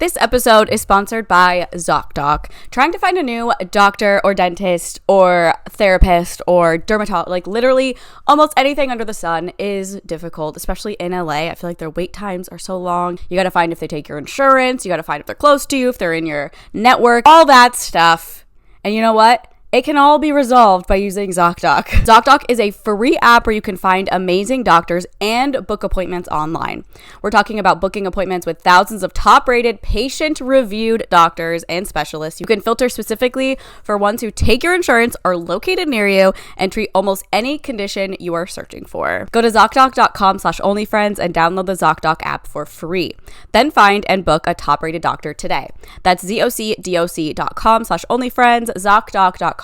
This episode is sponsored by ZocDoc. Trying to find a new doctor or dentist or therapist or dermatologist, like literally almost anything under the sun is difficult, especially in LA. I feel like their wait times are so long. You got to find if they take your insurance. You got to find if they're close to you, if they're in your network, all that stuff. And you know what? It can all be resolved by using ZocDoc. ZocDoc is a free app where you can find amazing doctors and book appointments online. We're talking about booking appointments with thousands of top-rated, patient-reviewed doctors and specialists. You can filter specifically for ones who take your insurance, are located near you, and treat almost any condition you are searching for. Go to ZocDoc.com/onlyfriends and download the ZocDoc app for free. Then find and book a top-rated doctor today. That's ZocDoc.com/onlyfriends, ZocDoc.com/onlyfriends.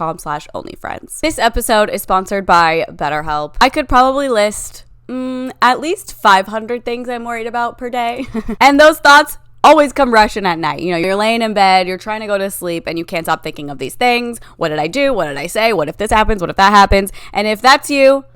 This episode is sponsored by BetterHelp. I could probably list at least 500 things I'm worried about per day. And those thoughts always come rushing at night. You know, you're laying in bed, you're trying to go to sleep, and you can't stop thinking of these things. What did I do? What did I say? What if this happens? What if that happens? And if that's you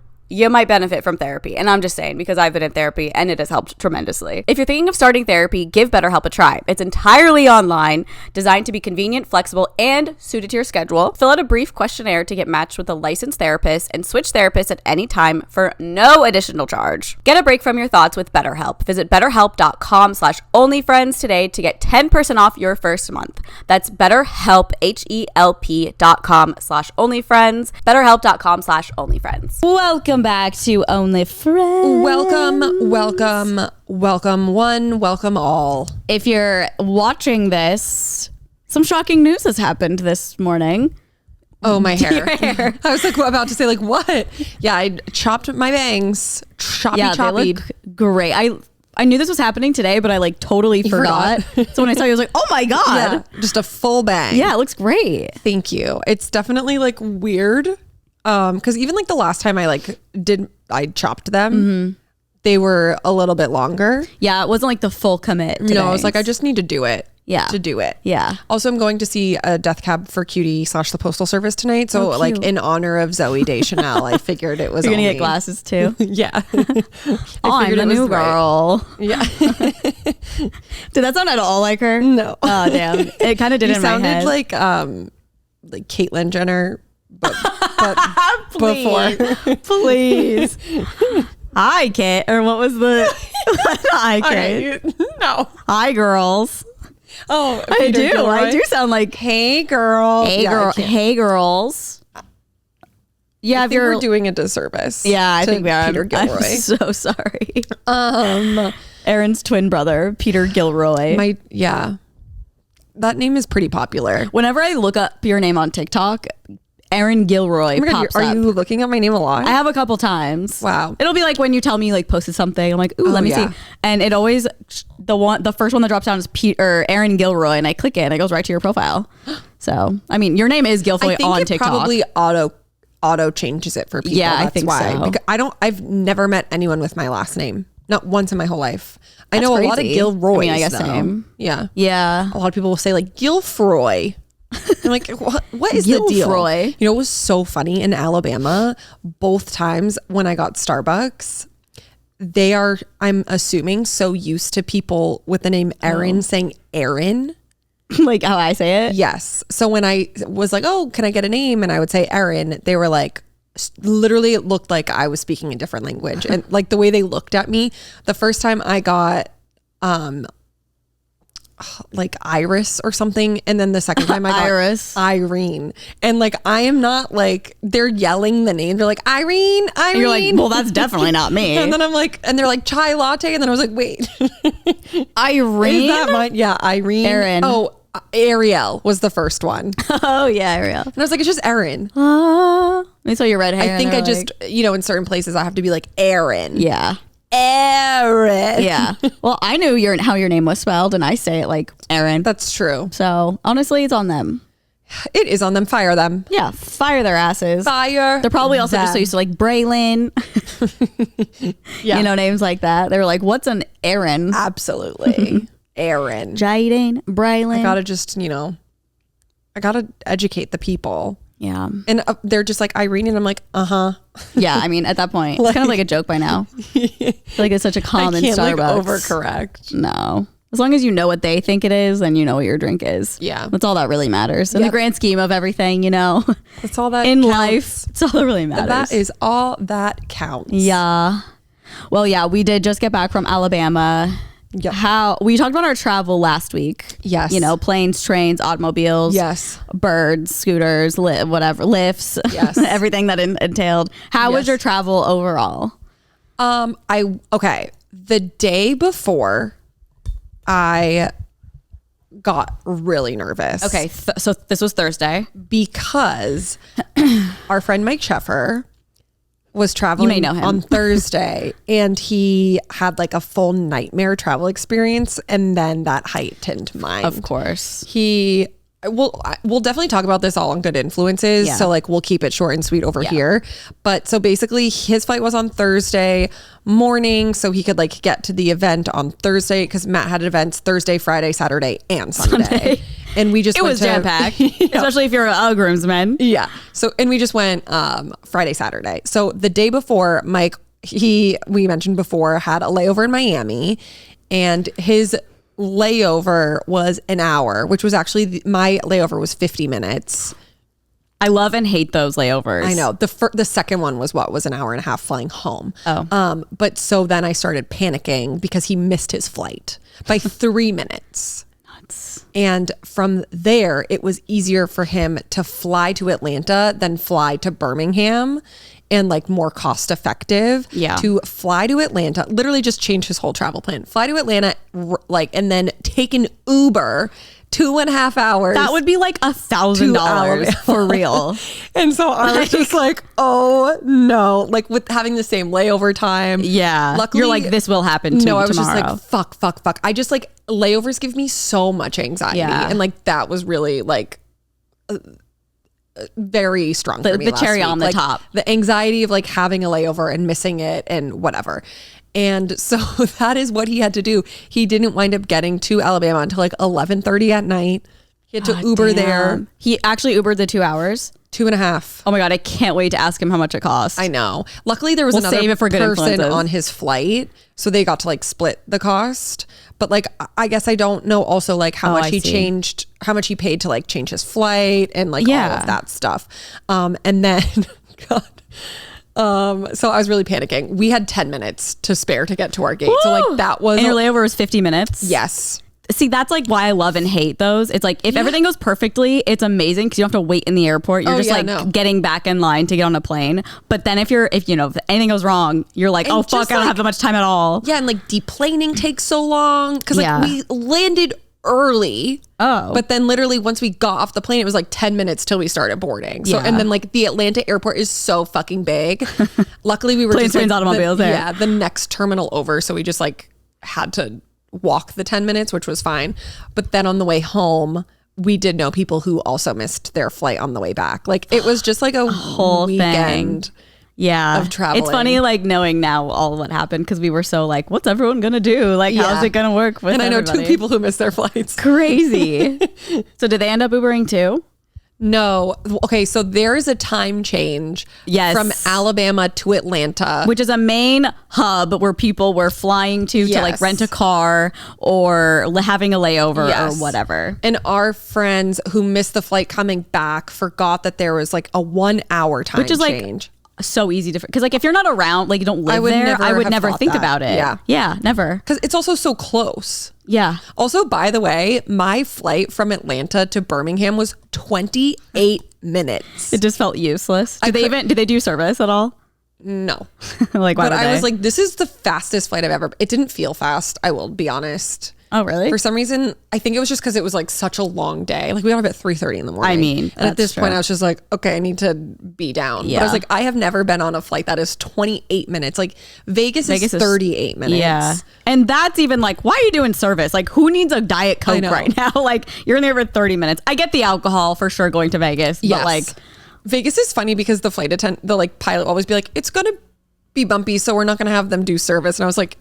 might benefit from therapy. And I'm just saying, because I've been in therapy and it has helped tremendously. If you're thinking of starting therapy, give BetterHelp a try. It's entirely online, designed to be convenient, flexible, and suited to your schedule. Fill out a brief questionnaire to get matched with a licensed therapist and switch therapists at any time for no additional charge. Get a break from your thoughts with BetterHelp. Visit BetterHelp.com/onlyfriends today to get 10% off your first month. That's BetterHelp, HELP.com/onlyfriends, BetterHelp.com/onlyfriends. Welcome back to Only Friends. Welcome one, welcome all. If you're watching this, some shocking news has happened this morning. Oh, my hair. I was like about to say, like, what? Yeah, I chopped my bangs. Choppy. They look great. I knew this was happening today, but I like totally forgot. So when I saw you, I was like, oh my God. Yeah, just a full bang. Yeah, it looks great. Thank you. It's definitely like weird. Because even like the last time I chopped them, they were a little bit longer. Yeah, it wasn't like the full commit today. No, I was like, I just need to do it. Yeah. To do it. Yeah. Also, I'm going to see a Death Cab for Cutie / the Postal Service tonight. So like in honor of Zoe Deschanel, I figured it was You're going to get glasses too? Yeah. I'm the new girl. Right. Yeah. Did that sound at all like her? No. Oh, damn. It kind of did in my head. It sounded like Caitlyn Jenner. But please, before. Please. Hi, Kit. Or what was the... Hi, Kit. Right. No. Hi, girls. Oh, I do sound like... Hey, girl. Hey, girl. Hey, girls. Yeah, I think we're doing a disservice. Yeah, I think we are. Peter Gilroy. I'm so sorry. Aaron's twin brother, Peter Gilroy. That name is pretty popular. Whenever I look up your name on TikTok, Aaron Gilroy pops up. Are you looking at my name a lot? I have a couple times. Wow. It'll be like when you tell me like posted something, I'm like, ooh, let me see. And it always, the first one that drops down is Aaron Gilroy, and I click it and it goes right to your profile. So, I mean, your name is Gilroy on TikTok. Probably auto changes it for people. Yeah, That's I think why. so. Because I've never met anyone with my last name. Not once in my whole life. I know crazy. A lot of Gilroys. I mean, I guess though. same. Yeah. Yeah. A lot of people will say like Gilfroy. I'm like, what is the deal? Gilfroy. You know, it was so funny in Alabama. Both times when I got Starbucks, they are, I'm assuming, so used to people with the name Aaron saying Aaron. Like how I say it? Yes. So when I was like, oh, can I get a name? And I would say Aaron, they were like, literally it looked like I was speaking a different language. And like the way they looked at me, the first time I got like Iris or something, and then the second time I got Iris. Irene, and like I am not like, they're yelling the name, they're like Irene. And you're like, well, that's definitely not me. And then I'm like, and they're like chai latte, and then I was like, wait, Irene? Is that mine? Yeah, Irene. Aaron. Oh, Ariel was the first one. Oh yeah, Ariel. And I was like, it's just Aaron. I saw your red hair. I think I just, in certain places I have to be like Aaron. Yeah. Aaron. Yeah. Well, I knew how your name was spelled, and I say it like Aaron. That's true. So honestly, it's on them. It is on them. Fire them. Yeah, fire their asses. Fire. They're probably also just so used to like Braylon. Yeah. You know, names like that. They were like, what's an Aaron? Absolutely. Aaron. Jaden, Braylon. I gotta just, I gotta educate the people. Yeah. And they're just like Irene, and I'm like, uh-huh. Yeah, I mean, at that point, it's kind of like a joke by now. I feel like it's such a common I can't, Starbucks. overcorrect. No. As long as you know what they think it is, and you know what your drink is. Yeah. That's all that really matters. In the grand scheme of everything, That's all that in counts. life, it's all that really matters. That is all that counts. Yeah. Well, yeah, we did just get back from Alabama. Yep. How we talked about our travel last week. Yes. Planes, trains, automobiels. Yes. Birds, scooters, whatever, lifts. Yes. Everything that entailed. How was Yes. your travel overall? The day before, I got really nervous. Okay, so this was Thursday. Because our friend Mike Sheffer was traveling You may know him. on Thursday, and he had like a full nightmare travel experience, and then that heightened mine. Of course. We'll definitely talk about this all on Good Influences. Yeah. So like we'll keep it short and sweet over here. But so basically his flight was on Thursday morning, so he could like get to the event on Thursday, because Matt had events Thursday, Friday, Saturday, and Sunday. And we just It was jam-packed, especially if you're a groomsman. Yeah. So, and we just went Friday, Saturday. So the day before, Mike, we mentioned before, had a layover in Miami, and his layover was an hour, which was actually my layover was 50 minutes. I love and hate those layovers. I know. The second one was an hour and a half flying home. Oh. But so then I started panicking because he missed his flight by 3 minutes. Nuts. And from there, it was easier for him to fly to Atlanta than fly to Birmingham, and like more cost effective. Yeah. To fly to Atlanta, literally just change his whole travel plan. Fly to Atlanta, and then take an Uber 2.5 hours. That would be like $1,000 for real. And so I was just like, oh no, like with having the same layover time. Yeah. Luckily, you're like, this will happen to no, I was tomorrow. just like, fuck. I just like, layovers give me so much anxiety. Yeah. And like, that was really like very strong for me the last cherry week. on the Like, top. the anxiety of like having a layover and missing it and whatever. And so that is what he had to do. He didn't wind up getting to Alabama until like 11:30 at night. He had to Uber there. He actually Ubered the 2 hours. 2.5. Oh my God, I can't wait to ask him how much it cost. I know. Luckily, there was We'll another save it for Good person Influences. on his flight, so they got to like split the cost. But like, I guess I don't know also like how much I he see. changed, how much he paid to like change his flight and like all Yeah. of that stuff. And then, God. So I was really panicking. We had 10 minutes to spare to get to our gate. So like that was And your layover was 50 minutes? yes. See, that's like why I love and hate those. It's like if everything goes perfectly, it's amazing because you don't have to wait in the airport. You're Oh, just yeah, like no. getting back in line to get on a plane. But then if anything goes wrong, you're like, And oh fuck, just, I don't like- have that much time at all. Yeah, and like deplaning takes so long because like Yeah. we landed early. Oh. But then literally once we got off the plane, it was like 10 minutes till we started boarding. So, Yeah. and then like the Atlanta airport is so fucking big. Luckily we were Planes, just like trains, automobiles there. yeah, the next terminal over. So we just like had to walk the 10 minutes, which was fine. But then on the way home, we did know people who also missed their flight on the way back. Like it was just like a Whole weekend. thing. Yeah. Of traveling. It's funny like knowing now all what happened because we were so like, what's everyone gonna do? Like, Yeah. how's it gonna work with And I know everybody? 2 people who missed their flights. Crazy. So did they end up Ubering too? No. Okay, so there is a time change Yes. from Alabama to Atlanta. Which is a main hub where people were flying to like Yes. rent a car or having a layover Yes. or whatever. And our friends who missed the flight coming back forgot that there was like a 1 hour time Which is like change. so easy to because like if you're not around, like you don't live would there, never I would have never thought think that. about it. Yeah. Never. Because it's also so close. Yeah. Also, by the way, my flight from Atlanta to Birmingham was 28 minutes. It just felt useless. Did they do service at all? No. Like why But would I they? was like, this is the fastest flight I've ever. It didn't feel fast, I will be honest. oh really? For some reason, I think it was just because it was like such a long day. Like we got up at 3:30 in the morning. I mean, and at this that's point, true. I was just like, okay, I need to be down. But I Yeah. was like, I have never been on a flight that is 28 minutes. Like Vegas is 38 minutes. Yeah. And that's even like, why are you doing service? Like who needs a Diet Coke know. right now? Like you're in there for 30 minutes. I get the alcohol for sure going to Vegas, Yes. but like Vegas is funny because the flight attendant, the like pilot, will always be like, it's gonna be bumpy, so we're not gonna have them do service. And I was like,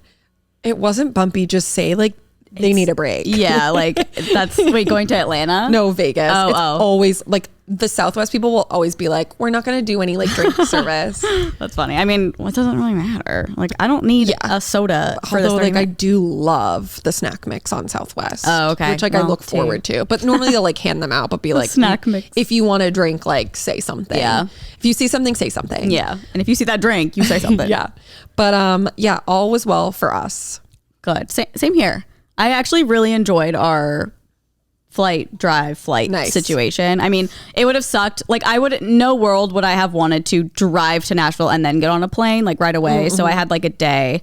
it wasn't bumpy. Just say like they need a break. Yeah, like that's going to Atlanta? No, Vegas. Oh, It's oh. always like the Southwest people will always be like, we're not going to do any like drink service. That's funny. I mean, what doesn't really matter? Like, I don't need a soda for this. Although, like, I 30 do love the snack mix on Southwest. Oh, okay. Which, like, I Well, look forward to. But normally they'll, like, hand them out, but be like, snack mix. If you want to drink, like, say something. Yeah. If you see something, say something. Yeah. And if you see that drink, you say something. Yeah. But, yeah, all was well for us. Good. Same here. I actually really enjoyed our flight Nice. situation. I mean, it would have sucked. Like, no world would I have wanted to drive to Nashville and then get on a plane like right away. So I had like a day.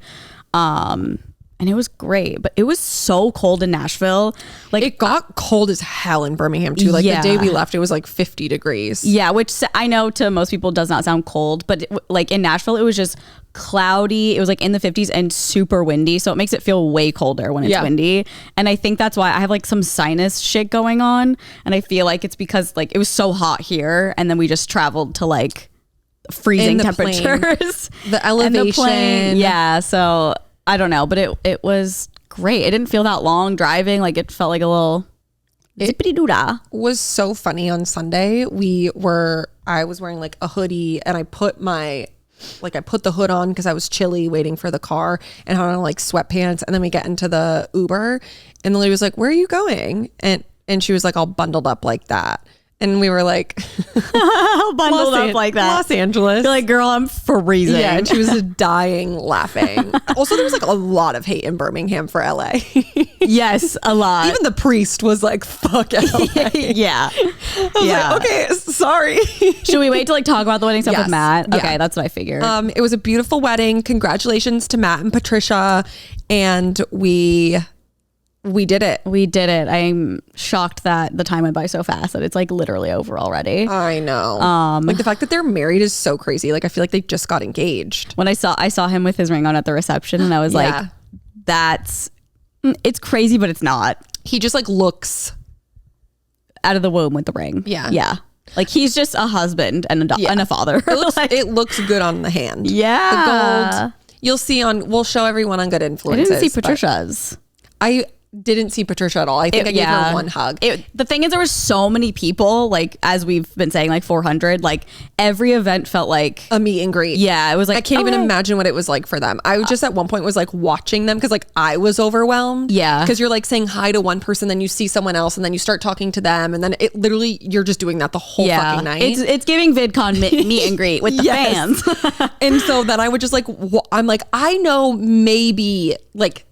And it was great, but it was so cold in Nashville. Like, It got cold as hell in Birmingham, too. Like, Yeah. the day we left, it was like 50 degrees. yeah, which I know to most people does not sound cold, but like in Nashville, it was just cloudy. It was like in the 50s and super windy. So it makes it feel way colder when it's Yeah. windy. And I think that's why I have like some sinus shit going on. And I feel like it's because like it was so hot here. And then we just traveled to like freezing In the plane. temperatures. The And elevation. plane, yeah. So I don't know, but it was great. It didn't feel that long driving. Like it felt like a little zippity doo dah. Was so funny on Sunday. I was wearing like a hoodie and I put the hood on because I was chilly waiting for the car and had on like sweatpants. And then we get into the Uber and the lady was like, where are you going? And she was like all bundled up like that. And we were like, Bundled up like that. Los Angeles. You're like, girl, I'm freezing. Yeah, and she was dying laughing. Also, there was like a lot of hate in Birmingham for LA. Yes, a lot. Even the priest was like, fuck LA. yeah. I was like, okay, sorry. Should we wait to like talk about the wedding stuff Yes. with Matt? Yeah. Okay, that's what I figured. It was a beautiful wedding. Congratulations to Matt and Patricia. And we did it. We did it. I'm shocked that the time went by so fast that it's like literally over already. I know. Like the fact that they're married is so crazy. Like I feel like they just got engaged. When I saw him with his ring on at the reception, and I was Yeah. like, it's crazy, but it's not. He just like looks. Out of the womb with the ring. Yeah. Yeah. Like he's just a husband and and a father. It looks good on the hand. Yeah. The gold. You'll see we'll show everyone on Good I Influences. didn't see but Patricia's. I didn't see Patricia at all. I think I gave her one hug. The thing is, there were so many people, like, as we've been saying, like 400, like every event felt like A meet and greet. yeah, it was like I can't even okay. imagine what it was like for them. I just at one point was like watching them because like I was overwhelmed. Yeah. Because you're like saying hi to one person, then you see someone else, and then you start talking to them, and then it literally you're just doing that the whole fucking night. It's giving VidCon meet and greet with the Yes. fans. And so then I would just like I'm like I know maybe like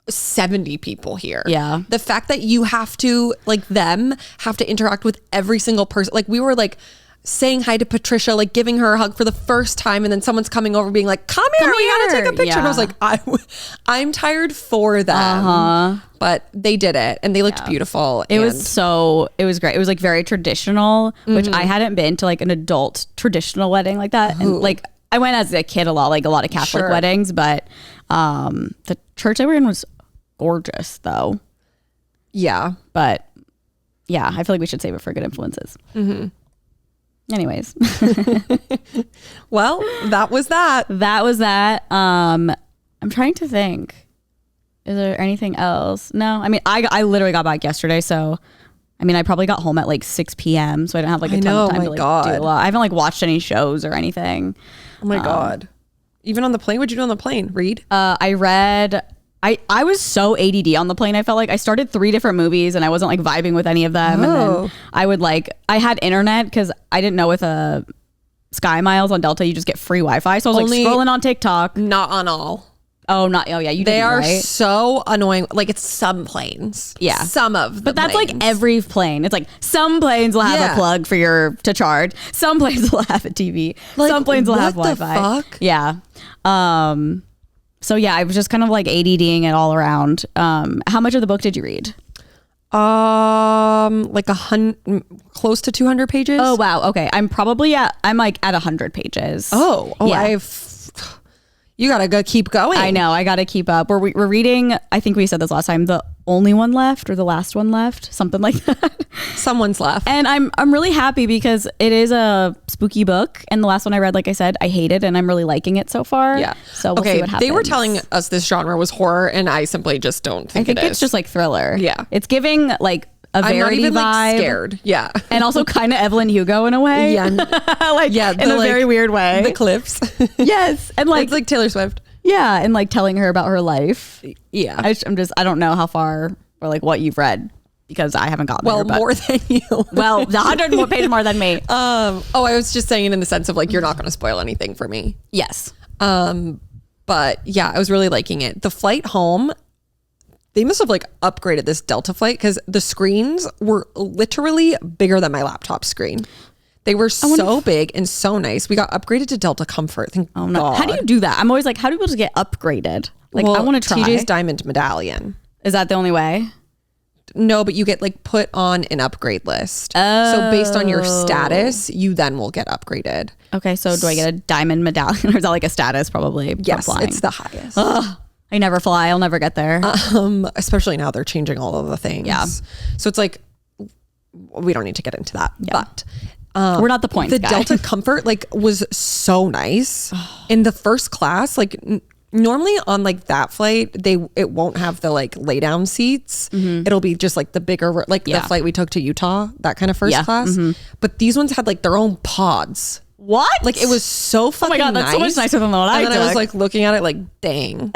70 people here. Yeah. The fact that you have to like them have to interact with every single person. Like we were like saying hi to Patricia, like giving her a hug for the first time, and then someone's coming over being like, come here, we gotta take a picture. And I was Yeah. like, I'm tired for them. But they did it and they looked beautiful. It was great. It was like very traditional, which I hadn't been to like an adult traditional wedding like that. And like I went as a kid a lot of Catholic Sure. weddings, but the church I were in was gorgeous though. Yeah. But yeah, I feel like we should save it for Good Influences. Anyways, Well, that was that. that was that. I'm trying to think. Is there anything else? No. I mean, I literally got back yesterday, so I mean, I probably got home at like 6 p.m. So I didn't have like a I ton know, of time my to like God. do a lot. I haven't like watched any shows or anything. Oh my God. Even on the plane? What'd you do on the plane? Read? I read. I was so ADD on the plane. I felt like I started 3 different movies and I wasn't like vibing with any of them. And Oh. then I would like, I had internet because I didn't know with a Sky Miles on Delta, you just get free Wi-Fi. So I was Only- like scrolling on TikTok. Not on all. Oh yeah, you They did are right. so annoying. Like it's some planes. Yeah. Some of them. But that's like every plane. It's like some planes will have Yeah. a plug for to charge. Some planes will have a TV. Like, some planes will have what the Wi-Fi. fuck? Yeah. So yeah, I was just kind of like ADDing it all around. How much of the book did you read? like close to 200 pages. Oh wow. Okay. I'm like at 100 pages. Yeah. You gotta go keep going. I know. I got to keep up. We're reading. I think we said this last time. The only one left or the last one left, something like that. Someone's left. And I'm really happy because it is a spooky book. And the last one I read, like I said, I hated, and I'm really liking it so far. Yeah. So we'll see what happens. They were telling us this genre was horror, and I simply just don't think it is. it's just like thriller. Yeah. It's giving like a I'm not Verity even vibe. like scared. Yeah. And also kind of Evelyn Hugo in a way. Yeah. In a very weird way. The cliffs. Yes. And like, it's like Taylor Swift. yeah. And like telling her about her life. Yeah. I don't know how far or like what you've read because I haven't gotten there. But, more than you. well, the 100 more pages more than me. I was just saying it in the sense of like, you're not going to spoil anything for me. Yes. But yeah, I was really liking it. The flight home, they must have like upgraded this Delta flight because the screens were literally bigger than my laptop screen. They were so big and so nice. We got upgraded to Delta Comfort. Thank God. How do you do that? I'm always like, how do people just get upgraded? Like, Well, I want to try. TJ's Diamond Medallion. Is that the only way? No, but you get like put on an upgrade list. So based on your status, you then will get upgraded. Okay, so do I get a diamond medallion or is that like a status probably? Yes, flying? it's the highest. I never fly. I'll never get there. Especially now they're changing all of the things. Yeah. So it's like, we don't need to get into that. Yeah. But We're not the points the guy. Delta Comfort like was so nice. In the first class, like normally on like that flight, it won't have the like lay down seats. It'll be just like the bigger, like the flight we took to Utah, that kind of first class. But these ones had like their own pods. What? Like it was so fucking nice. Oh my God, that's so much nicer than the one I And then I was took. like looking at it like, dang,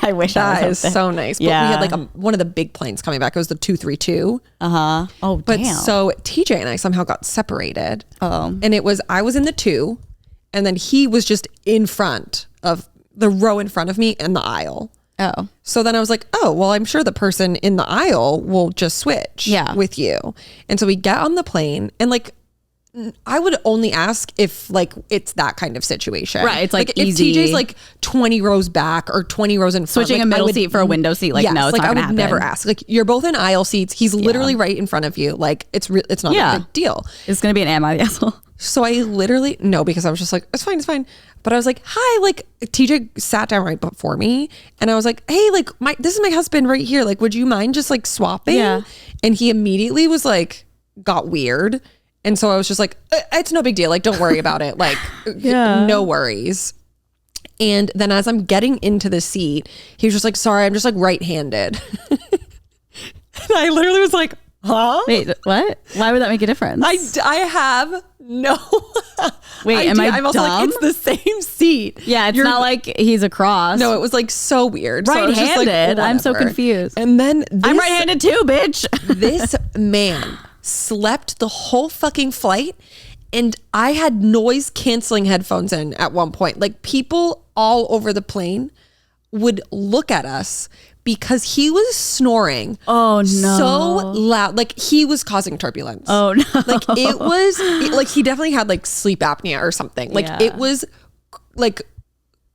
I wish that I is was so nice. But we had like one of the big planes coming back. It was the 232. Oh, But damn. so TJ and I somehow got separated. Oh. And I was in the 2 and then he was just in front of the row in front of me in the aisle. Oh. So then I was like, oh, well, I'm sure the person in the aisle will just switch with you. And so we get on the plane and like, I would only ask if like it's that kind of situation. Right. It's like if easy. TJ's like 20 rows back or 20 rows in front. Switching like, a middle seat for a window seat. Like, yes, no, it's like not I gonna would happen. never ask. Like you're both in aisle seats. He's literally right in front of you. Like it's not a big deal. It's going to be an am I the asshole? So I literally, no, because I was just like, it's fine. But I was like, hi, like TJ sat down right before me and I was like, hey, like this is my husband right here. Like, would you mind just like swapping? Yeah. And he immediately was like, got weird. And so I was just like, it's no big deal. Like, don't worry about it. Like, no worries. And then as I'm getting into the seat, he was just like, sorry, I'm just like right-handed. And I literally was like, huh? Wait, what? Why would that make a difference? I have no. Wait, I'm also dumb? like, it's the same seat. Yeah, it's not like he's across. No, it was like so weird. So I was just Right-handed. like, I'm so whatever. confused. And then I'm right-handed too, bitch. This man slept the whole fucking flight. And I had noise canceling headphones in at one point. Like people all over the plane would look at us because he was snoring. Oh, no. So loud. Like he was causing turbulence. Oh, no. Like it was like he definitely had like sleep apnea or something. Like it was like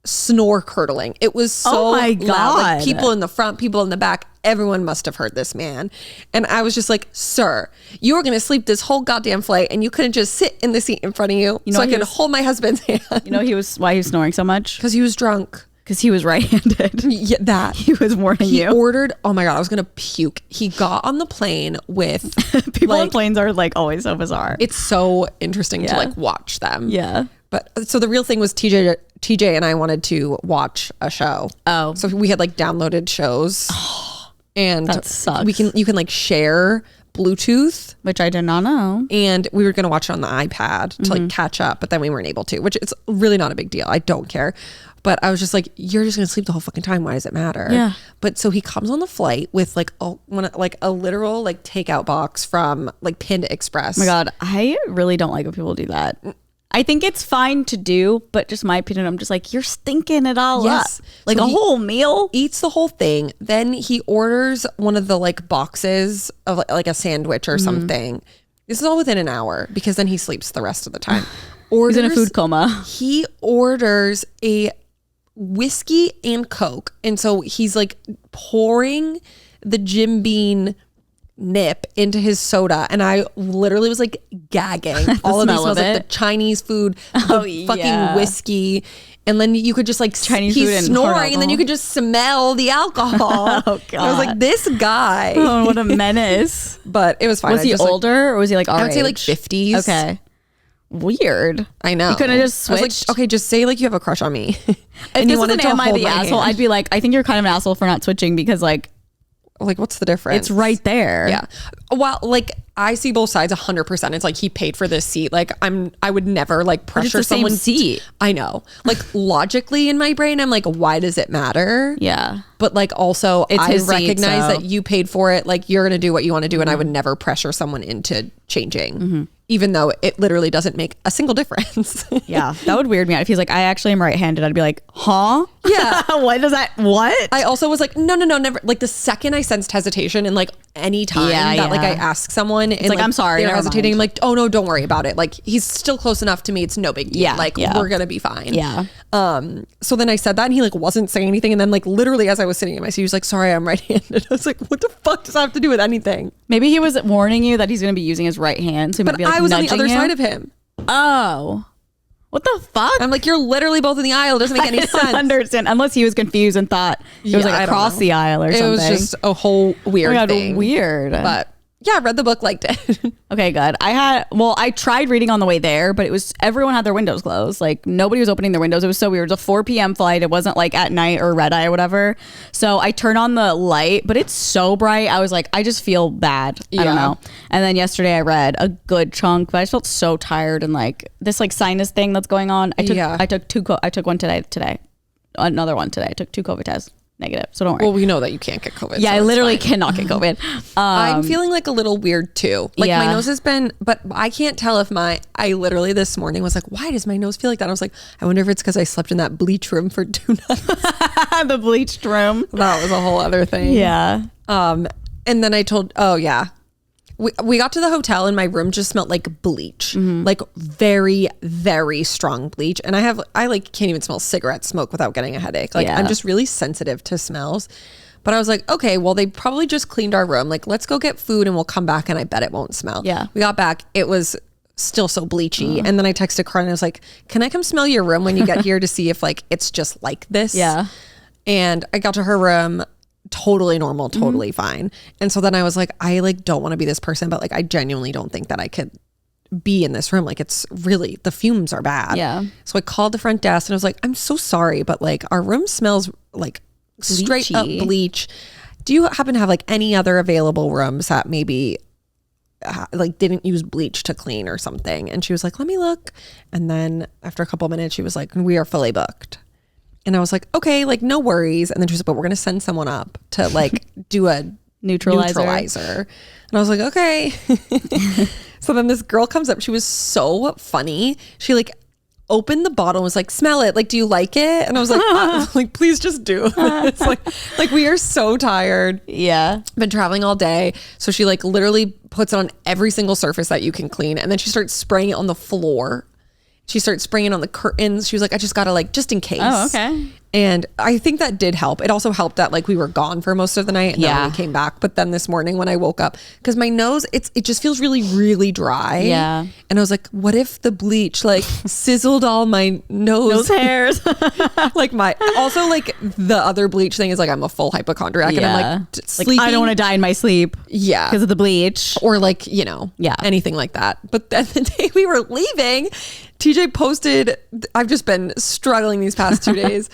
snore curdling. It was so my loud. Like God. people in the front, people in the back, everyone must have heard this man. And I was just like, sir, you were going to sleep this whole goddamn flight and you couldn't just sit in the seat in front of you, so I could hold my husband's hand. You know why he was snoring so much? Because he was drunk. Because he was right-handed. Yeah, that. He was warning He you. ordered, oh my God, I was going to puke. He got on the plane with People on like, planes are like always so bizarre. it's so interesting to like watch them. Yeah. But so the real thing was TJ and I wanted to watch a show. Oh. So we had like downloaded shows. And that sucks. you can like share Bluetooth. Which I did not know. And we were going to watch it on the iPad to like catch up, but then we weren't able to, which it's really not a big deal. I don't care. But I was just like, you're just going to sleep the whole fucking time. Why does it matter? Yeah. But so he comes on the flight with like a literal like takeout box from like Panda Express. Oh my God. I really don't like when people do that. I think it's fine to do, but just my opinion, I'm just like, you're stinking it all up. Like So a whole meal. Eats the whole thing. Then he orders one of the like boxes of like a sandwich or something. This is all within an hour because then he sleeps the rest of the time. He's in a food coma. He orders a whiskey and Coke. And so he's like pouring the Jim Beam nip into his soda, and I literally was like gagging. All of this smell of smells like it. the Chinese food, the fucking whiskey, And then you could just like Chinese food he's and hard snoring, and then you could just smell the alcohol. Oh, God. I was like, this guy. Oh, what a menace. But it was fine. Was he older or was he like our I would say age? like 50s. Okay. Weird. I know. You couldn't have just I was switched. like, okay, just say like you have a crush on me. If this was an am I hold the my asshole, hand. I'd be like, I think you're kind of an asshole for not switching because like Like, what's the difference? it's right there. Yeah. Well, like I see both sides 100%. It's like he paid for this seat. Like I would never like But pressure it's the same someone. seat. I know. Like logically in my brain, I'm like, why does it matter? Yeah. But like also It's I his seat, recognize so- that you paid for it. Like you're going to do what you want to do. And I would never pressure someone into changing, even though it literally doesn't make a single difference. Yeah. That would weird me out. If he's like, I actually am right-handed, I'd be like, huh? Yeah. What does that, what? I also was like, no, never. Like the second I sensed hesitation and like any time that like I ask someone and like, I'm sorry, they're never hesitating, mind. I'm like, oh no, don't worry about it. Like he's still close enough to me. It's no big deal. Yeah, Like yeah. we're going to be fine. Yeah. So then I said that and he like wasn't saying anything. And then like literally as I was sitting in my seat, he was like, sorry, I'm right-handed. I was like, what the fuck does that have to do with anything? Maybe he was warning you that he's going to be using his right hand. So he might But be like I was on the nudging other you. side of him. Oh. What the fuck? I'm like, you're literally both in the aisle. It doesn't make any I sense. don't understand. Unless he was confused and thought it was Yeah, I like don't across know. the aisle or something. It was just a whole weird Oh my God, thing. weird. But yeah, I read the book, liked it. Okay, good. I tried reading on the way there, but everyone had their windows closed. Like nobody was opening their windows. It was so weird. It was a 4 p.m. flight. It wasn't like at night or red eye or whatever. So I turned on the light, but it's so bright. I was like, I just feel bad. I don't Yeah. know. And then yesterday I read a good chunk, but I just felt so tired and like this like sinus thing that's going on. I took one today. Another one today. I took 2 COVID tests. Negative. So don't worry. Well, we know that you can't get COVID. Yeah, so I it's literally fine. cannot get COVID. I'm feeling like a little weird too. Like Yeah. my nose has been, but I can't tell if I literally this morning was like, why does my nose feel like that? I was like, I wonder if it's because I slept in that bleach room for 2 nights. the bleached room. That was a whole other thing. Yeah. And then we got to the hotel and my room just smelled like bleach, like very, very strong bleach. And I like can't even smell cigarette smoke without getting a headache. Like Yeah. I'm just really sensitive to smells. But I was like, okay, well, they probably just cleaned our room. Like, let's go get food and we'll come back and I bet it won't smell. Yeah. We got back. It was still so bleachy. And then I texted Carl and I was like, can I come smell your room when you get here to see if like it's just like this? Yeah. And I got to her room, totally normal, totally fine. And so then I was like, I like don't want to be this person, but like I genuinely don't think that I could be in this room. Like it's really, the fumes are bad. Yeah. So I called the front desk and I was like, I'm so sorry, but like our room smells like straight up Bleachy. bleach. Do you happen to have like any other available rooms that maybe like didn't use bleach to clean or something? And she was like, let me look. And then after a couple minutes, she was like, we are fully booked. And I was like, okay, like no worries. And then she was like, but we're going to send someone up to like do a neutralizer. And I was like, okay. So then this girl comes up. She was so funny. She like opened the bottle and was like, smell it. Like, do you like it? And I was like, please just do. It's like we are so tired. Yeah. Been traveling all day. So she like literally puts it on every single surface that you can clean. And then she starts spraying it on the floor. She starts spraying it on the curtains. She was like, I just gotta like, just in case. Oh, okay. And I think that did help. It also helped that like we were gone for most of the night and then Yeah. we came back. But then this morning when I woke up, because my nose, it just feels really, really dry. Yeah. And I was like, what if the bleach like sizzled all my nose Those hairs. like also like the other bleach thing is like I'm a full hypochondriac and I'm like sleeping. I don't want to die in my sleep. Yeah. Because of the bleach. Or like, you know, Yeah. anything like that. But then the day we were leaving, TJ posted, I've just been struggling these past 2 days.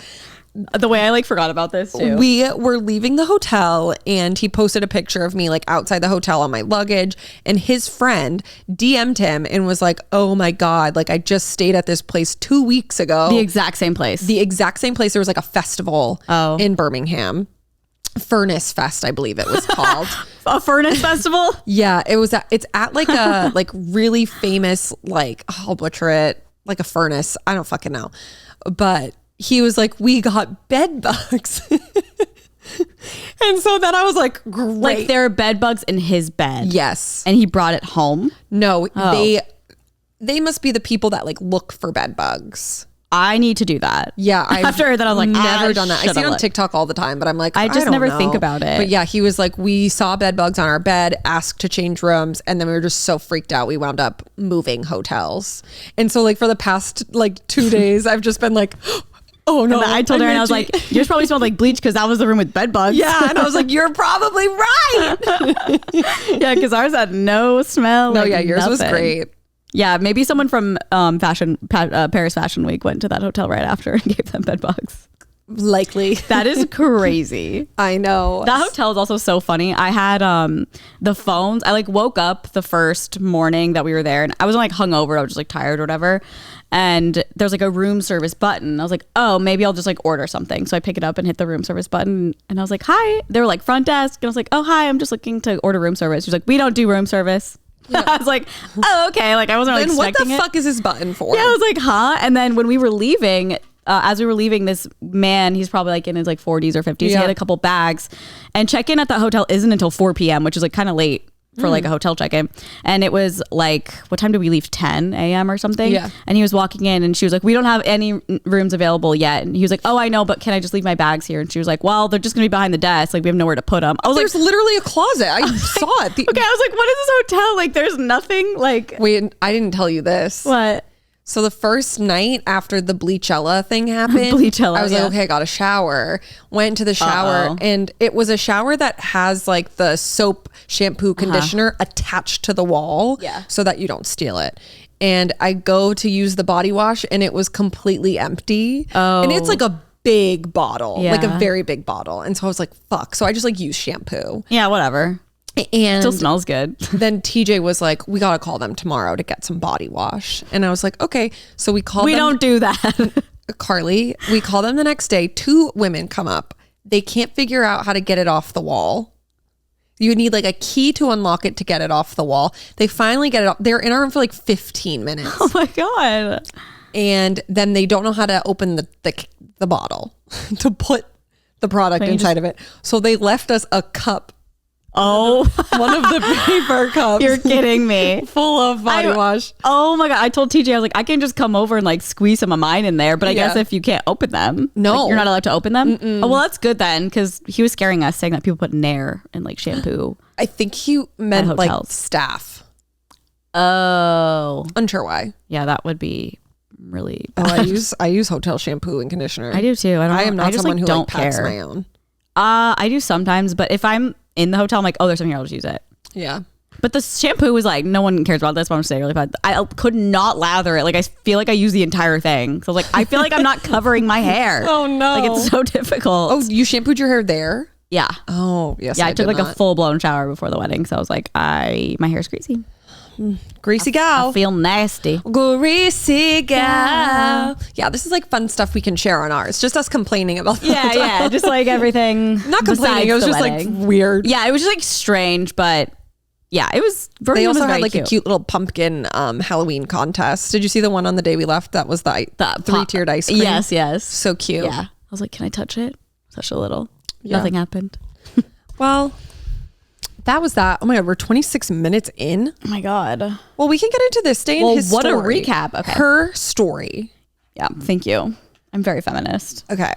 The way I like forgot about this too. We were leaving the hotel and he posted a picture of me like outside the hotel on my luggage, and his friend DM'd him and was like, oh my God, like I just stayed at this place 2 weeks ago. The exact same place. The exact same place. There was like a festival in Birmingham. Furnace Fest, I believe it was called. A furnace festival? Yeah, it's at like a like really famous, like I'll butcher it, like a furnace. I don't fucking know. But he was like, we got bed bugs. And so then I was like, great. Like there are bed bugs in his bed. Yes. And he brought it home. No, they must be the people that like look for bed bugs. I need to do that. Yeah, After that, I was like, never done that. I see it on looked. TikTok all the time, but I'm like, I just don't never know. think about it. But yeah, he was like, we saw bed bugs on our bed, asked to change rooms, and then we were just so freaked out, we wound up moving hotels. And so like for the past like 2 days, I've just been like, Oh no! And I told her, and I was like, yours probably smelled like bleach because that was the room with bed bugs. yeah, and I was like, you're probably right. Yeah, because ours had no smell. No, like yeah, yours was nothing. great. Yeah, maybe someone from Paris Fashion Week went to that hotel right after and gave them bed bugs. Likely. That is crazy. I know. That hotel is also so funny. I had the phones. I like woke up the first morning that we were there, and I wasn't like hungover. I was just like tired or whatever. And there's like a room service button. I was like, oh, maybe I'll just like order something. So I pick it up and hit the room service button, and I was like, hi. They were like front desk, and I was like, oh hi, I'm just looking to order room service. She's like, we don't do room service. Yeah. I was like, oh okay. Like I wasn't really expecting it. What the fuck is this button for? Yeah, I was like, huh? And then when we were leaving. As we were leaving, this man, he's probably like in his like 40s or 50s. Yeah. He had a couple bags, and check-in at the hotel isn't until 4 p.m., which is like kind of late for like a hotel check-in. And it was like, what time did we leave? 10 a.m. or something. Yeah. And he was walking in, and she was like, we don't have any rooms available yet. And he was like, oh, I know, but can I just leave my bags here? And she was like, well, they're just gonna be behind the desk. Like we have nowhere to put them. I was There's literally a closet. I saw it. Okay, I was like, what is this hotel? Like there's nothing. Like wait, I didn't tell you this. What? So the first night after the Bleachella thing happened, I was like, okay, I got a shower, went to the shower, and it was a shower that has like the soap, shampoo, conditioner attached to the wall so that you don't steal it. And I go to use the body wash, and it was completely empty. And it's like a big bottle, like a very big bottle. And so I was like, fuck. So I just like use shampoo. Yeah, whatever. And still smells good. Then TJ was like, we gotta call them tomorrow to get some body wash. And I was like, okay. So we called them. We don't do that. Carly, we call them the next day. 2 women come up. They can't figure out how to get it off the wall. You need like a key to unlock it to get it off the wall. They finally get it off. They're in our room for like 15 minutes. Oh my God. And then they don't know how to open the bottle to put the product inside of it. So they left us a cup. Oh, one of the paper cups. You're kidding me. Full of body wash. Oh my God. I told TJ, I was like, I can just come over and like squeeze some of mine in there. But I guess if you can't open them, like, you're not allowed to open them. Oh, well, that's good then. Cause he was scaring us saying that people put Nair in like shampoo. I think he meant like staff. Oh. Unsure why. Yeah, that would be really bad. Oh, I use hotel shampoo and conditioner. I do too. I am not someone who don't packs care. my own. I do sometimes, but if I'm in the hotel, I'm like, oh, there's something here, I'll just use it. Yeah. But the shampoo was like, no one cares about this, but I'm just saying really bad. I could not lather it. Like I feel like I use the entire thing. So like I feel like I'm not covering my hair. Oh no. Like it's so difficult. Oh, you shampooed your hair there? Yeah. Oh, yes. Yeah, I took like a full blown shower before the wedding. So I was like, my hair's greasy. Greasy gal. I feel nasty. Greasy gal. Yeah, this is like fun stuff we can share on ours. Just us complaining about that. Yeah. Just like everything. Not complaining. It was just wedding. Like weird. Yeah, it was just like strange, but yeah, it was. They also had like cute. a cute little pumpkin Halloween contest. Did you see the one on the day we left? That was the 3-tiered ice cream. Yes. So cute. Yeah. I was like, can I touch it? Touch a little. Yeah. Nothing happened. Well, that was that. Oh my God, we're 26 minutes in. Oh my God. Well, we can get into this. Stay in his what story. a recap. Okay. Her story. Yeah, thank you. I'm very feminist. Okay.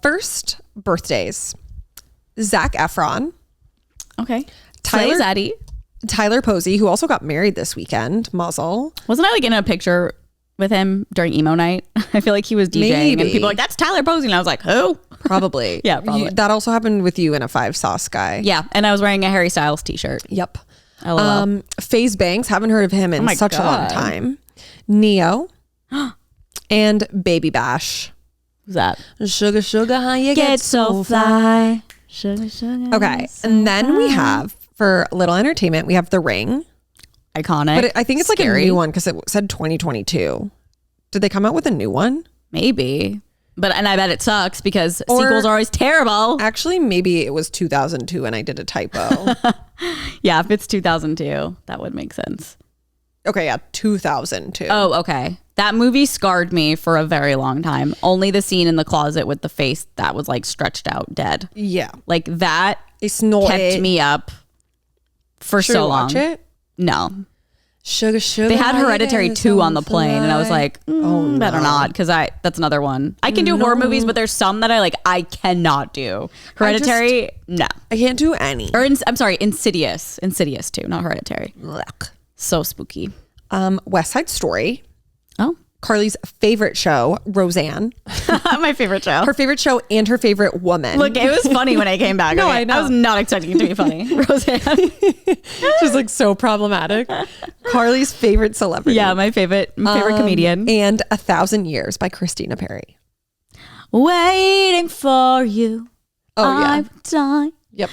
First birthdays. Zac Efron. Okay. Tyler Posey, who also got married this weekend. Muzzle. Wasn't I like in a picture with him during emo night? I feel like he was DJing and people were like, that's Tyler Posey. And I was like, who? Probably. Yeah, probably. That also happened with you in a 5 Sauce guy. Yeah. And I was wearing a Harry Styles t-shirt. Yep. FaZe Banks. Haven't heard of him in such a long time. Neo. And Baby Bash. Who's that? Sugar, sugar, how you get so fly. Sugar, sugar. Okay. And then we have, for a little entertainment, we have The Ring. Iconic. But I think it's scary. Like a new one because it said 2022. Did they come out with a new one? Maybe. And I bet it sucks because sequels are always terrible. Actually, maybe it was 2002 and I did a typo. Yeah, if it's 2002, that would make sense. Okay, yeah, 2002. Oh, okay. That movie scarred me for a very long time. Only the scene in the closet with the face that was like stretched out dead. Yeah. Like that kept me up for so long. Watch it? No. Sugar, sugar. They had Hereditary 2 on the plane and I was like, better not, because that's another one. I can do horror movies, but there's some that I cannot do. Hereditary, no. I can't do any. Or I'm sorry, Insidious. Insidious 2, not Hereditary. Blech. So spooky. West Side Story. Oh. Carly's favorite show, Roseanne. My favorite show. Her favorite show and her favorite woman. Look, it was funny when I came back. No, okay? I know. I was not expecting it to be funny. Roseanne. She's like so problematic. Carly's favorite celebrity. Yeah, my favorite comedian. And 1,000 Years by Christina Perri. Waiting for you. Oh, yeah. I've died. Yep.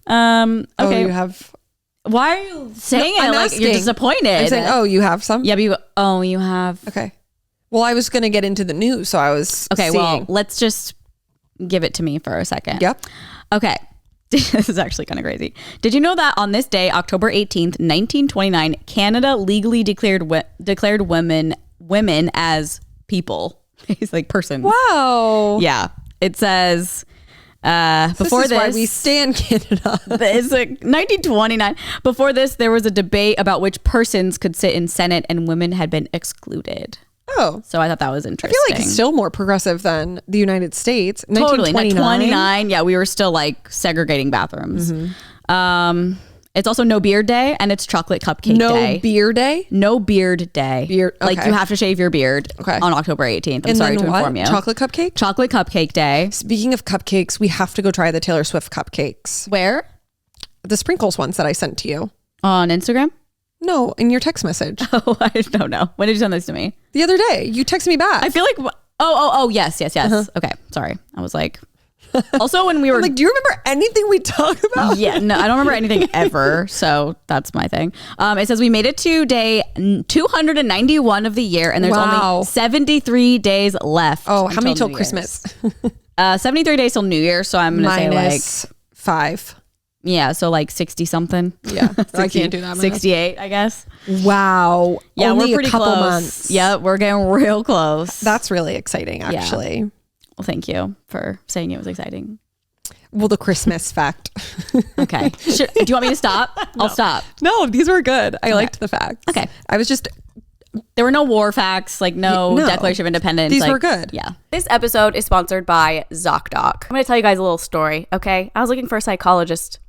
Okay. Oh, you have... Why are you saying No, it I'm like asking. you're disappointed? I'm saying, oh, you have some? Yeah, but you have. Okay. Well, I was going to get into the news, so I was Okay, seeing. well, let's just give it to me for a second. Yep. Okay. This is actually kind of crazy. Did you know that on this day, October 18th, 1929, Canada legally declared women as people? It's like persons. Wow. Yeah. It says before this is why we stand Canada. It's like 1929. Before this, there was a debate about which persons could sit in Senate, and women had been excluded. Oh. So I thought that was I interesting. feel like it's still more progressive than the United States. Totally. 1929. 29. Yeah, we were still like segregating bathrooms. Mm-hmm. It's also No Beard Day, and it's Chocolate Cupcake Day. No beer day? No Beard Day. Beard- Like okay. you have to shave your beard on October 18th. I'm sorry to inform you. Chocolate cupcake? Chocolate Cupcake Day. Speaking of cupcakes, we have to go try the Taylor Swift cupcakes. Where? The sprinkles ones that I sent to you. On Instagram? No, in your text message. Oh, I don't know. When did you send this to me? The other day. You texted me back. I feel like, yes. Okay, sorry. I was like, also when we were I'm like, do you remember anything we talk about? Yeah, no, I don't remember anything ever. So that's my thing. It says we made it to day 291 of the year, and there's only 73 days left. Oh, how many till New Christmas? Year's. 73 days till New Year. So I'm going to say like, Minus 5. yeah, so like 60 something. Yeah, I can't do that. 68, I guess. Wow. Yeah, Only we're pretty a couple close. months. Yeah, we're getting real close. That's really exciting, actually. Well, thank you for saying it was exciting. Well, the Christmas fact. Okay. Sure. Do you want me to stop? I'll stop. No, these were good. I liked the facts. Okay. I was just... There were no war facts, like no Declaration of Independence. These like, were good. Yeah. This episode is sponsored by ZocDoc. I'm going to tell you guys a little story, okay? I was looking for a psychologist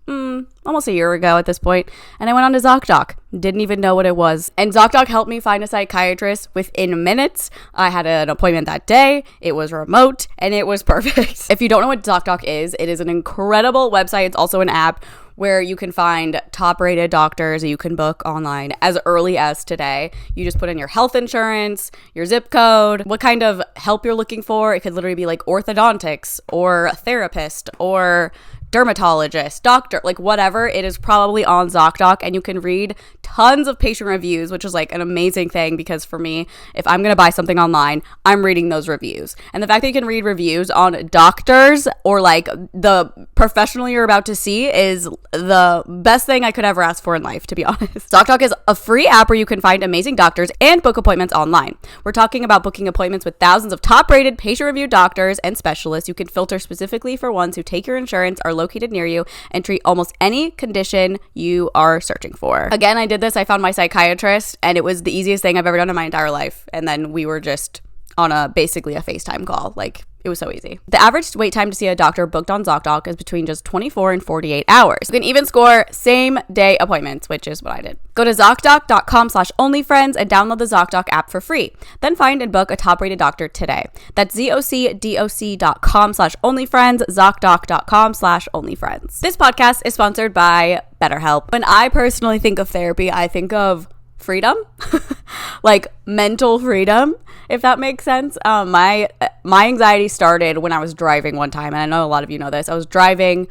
almost a year ago at this point, and I went on to ZocDoc. Didn't even know what it was. And ZocDoc helped me find a psychiatrist within minutes. I had an appointment that day. It was remote, and it was perfect. If you don't know what ZocDoc is, it is an incredible website. It's also an app where you can find top-rated doctors that you can book online as early as today. You just put in your health insurance, your zip code, what kind of help you're looking for. It could literally be like orthodontics or a therapist or dermatologist, doctor, like whatever. It is probably on ZocDoc, and you can read tons of patient reviews, which is like an amazing thing, because for me, if I'm going to buy something online, I'm reading those reviews. And the fact that you can read reviews on doctors or like the professional you're about to see is the best thing I could ever ask for in life, to be honest. ZocDoc is a free app where you can find amazing doctors and book appointments online. We're talking about booking appointments with thousands of top-rated patient-reviewed doctors and specialists. You can filter specifically for ones who take your insurance, are located near you, and treat almost any condition you are searching for. Again, I did this. I found my psychiatrist, and it was the easiest thing I've ever done in my entire life. And then we were just on basically a FaceTime call. Like, it was so easy. The average wait time to see a doctor booked on ZocDoc is between just 24 and 48 hours. You can even score same day appointments, which is what I did. Go to ZocDoc.com/onlyfriends and download the ZocDoc app for free. Then find and book a top-rated doctor today. That's ZocDoc.com/onlyfriends, ZocDoc.com/onlyfriends. This podcast is sponsored by BetterHelp. When I personally think of therapy, I think of freedom, like mental freedom, if that makes sense. My anxiety started when I was driving one time, and I know a lot of you know this. I was driving,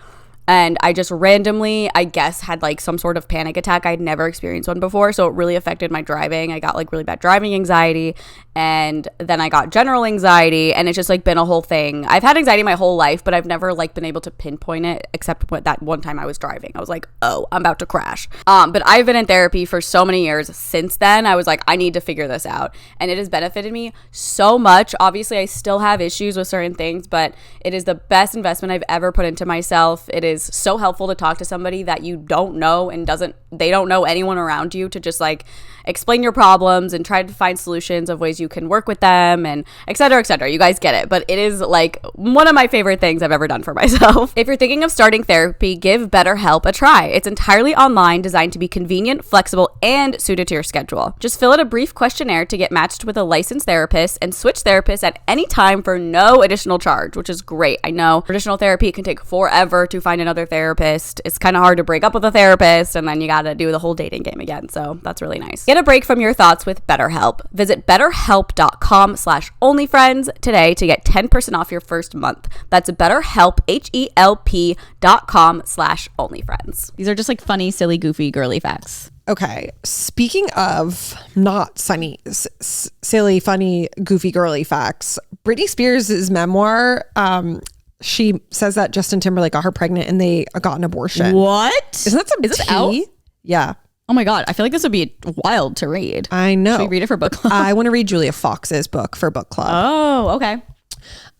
and I just randomly, I guess, had like some sort of panic attack. I'd never experienced one before, so it really affected my driving. I got like really bad driving anxiety, and then I got general anxiety, and it's just like been a whole thing. I've had anxiety my whole life, but I've never like been able to pinpoint it, except that one time I was driving. I was like, oh, I'm about to crash. But I've been in therapy for so many years since then. I was like, I need to figure this out, and it has benefited me so much. Obviously, I still have issues with certain things, but it is the best investment I've ever put into myself. It is so helpful to talk to somebody that you don't know and they don't know anyone around you, to just like explain your problems and try to find solutions of ways you can work with them, and et cetera, et cetera. You guys get it. But it is like one of my favorite things I've ever done for myself. If you're thinking of starting therapy, give BetterHelp a try. It's entirely online, designed to be convenient, flexible, and suited to your schedule. Just fill out a brief questionnaire to get matched with a licensed therapist and switch therapists at any time for no additional charge, which is great. I know traditional therapy can take forever to find another therapist. It's kind of hard to break up with a therapist, and then you got to do the whole dating game again. So that's really nice. Get a break from your thoughts with BetterHelp. Visit betterhelp.com/onlyfriends today to get 10% off your first month. That's BetterHelp, HELP.com/onlyfriends. These are just like funny, silly, goofy, girly facts. Okay, speaking of not silly, funny, goofy, girly facts, Britney Spears' memoir, she says that Justin Timberlake got her pregnant and they got an abortion. What? Isn't that some Is this tea? out? Yeah. Oh my God. I feel like this would be wild to read. I know. Should we read it for book club? I want to read Julia Fox's book for book club. Oh, okay.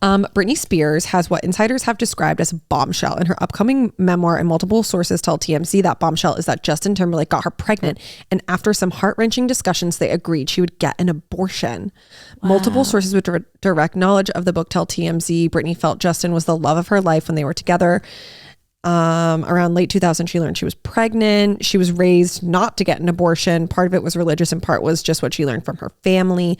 Britney Spears has what insiders have described as a bombshell in her upcoming memoir, and multiple sources tell TMZ that bombshell is that Justin Timberlake got her pregnant, and after some heart-wrenching discussions, they agreed she would get an abortion. Wow. Multiple sources with direct knowledge of the book tell TMZ Britney felt Justin was the love of her life when they were together. Around late 2000, she learned she was pregnant. She was raised not to get an abortion. Part of it was religious and part was just what she learned from her family.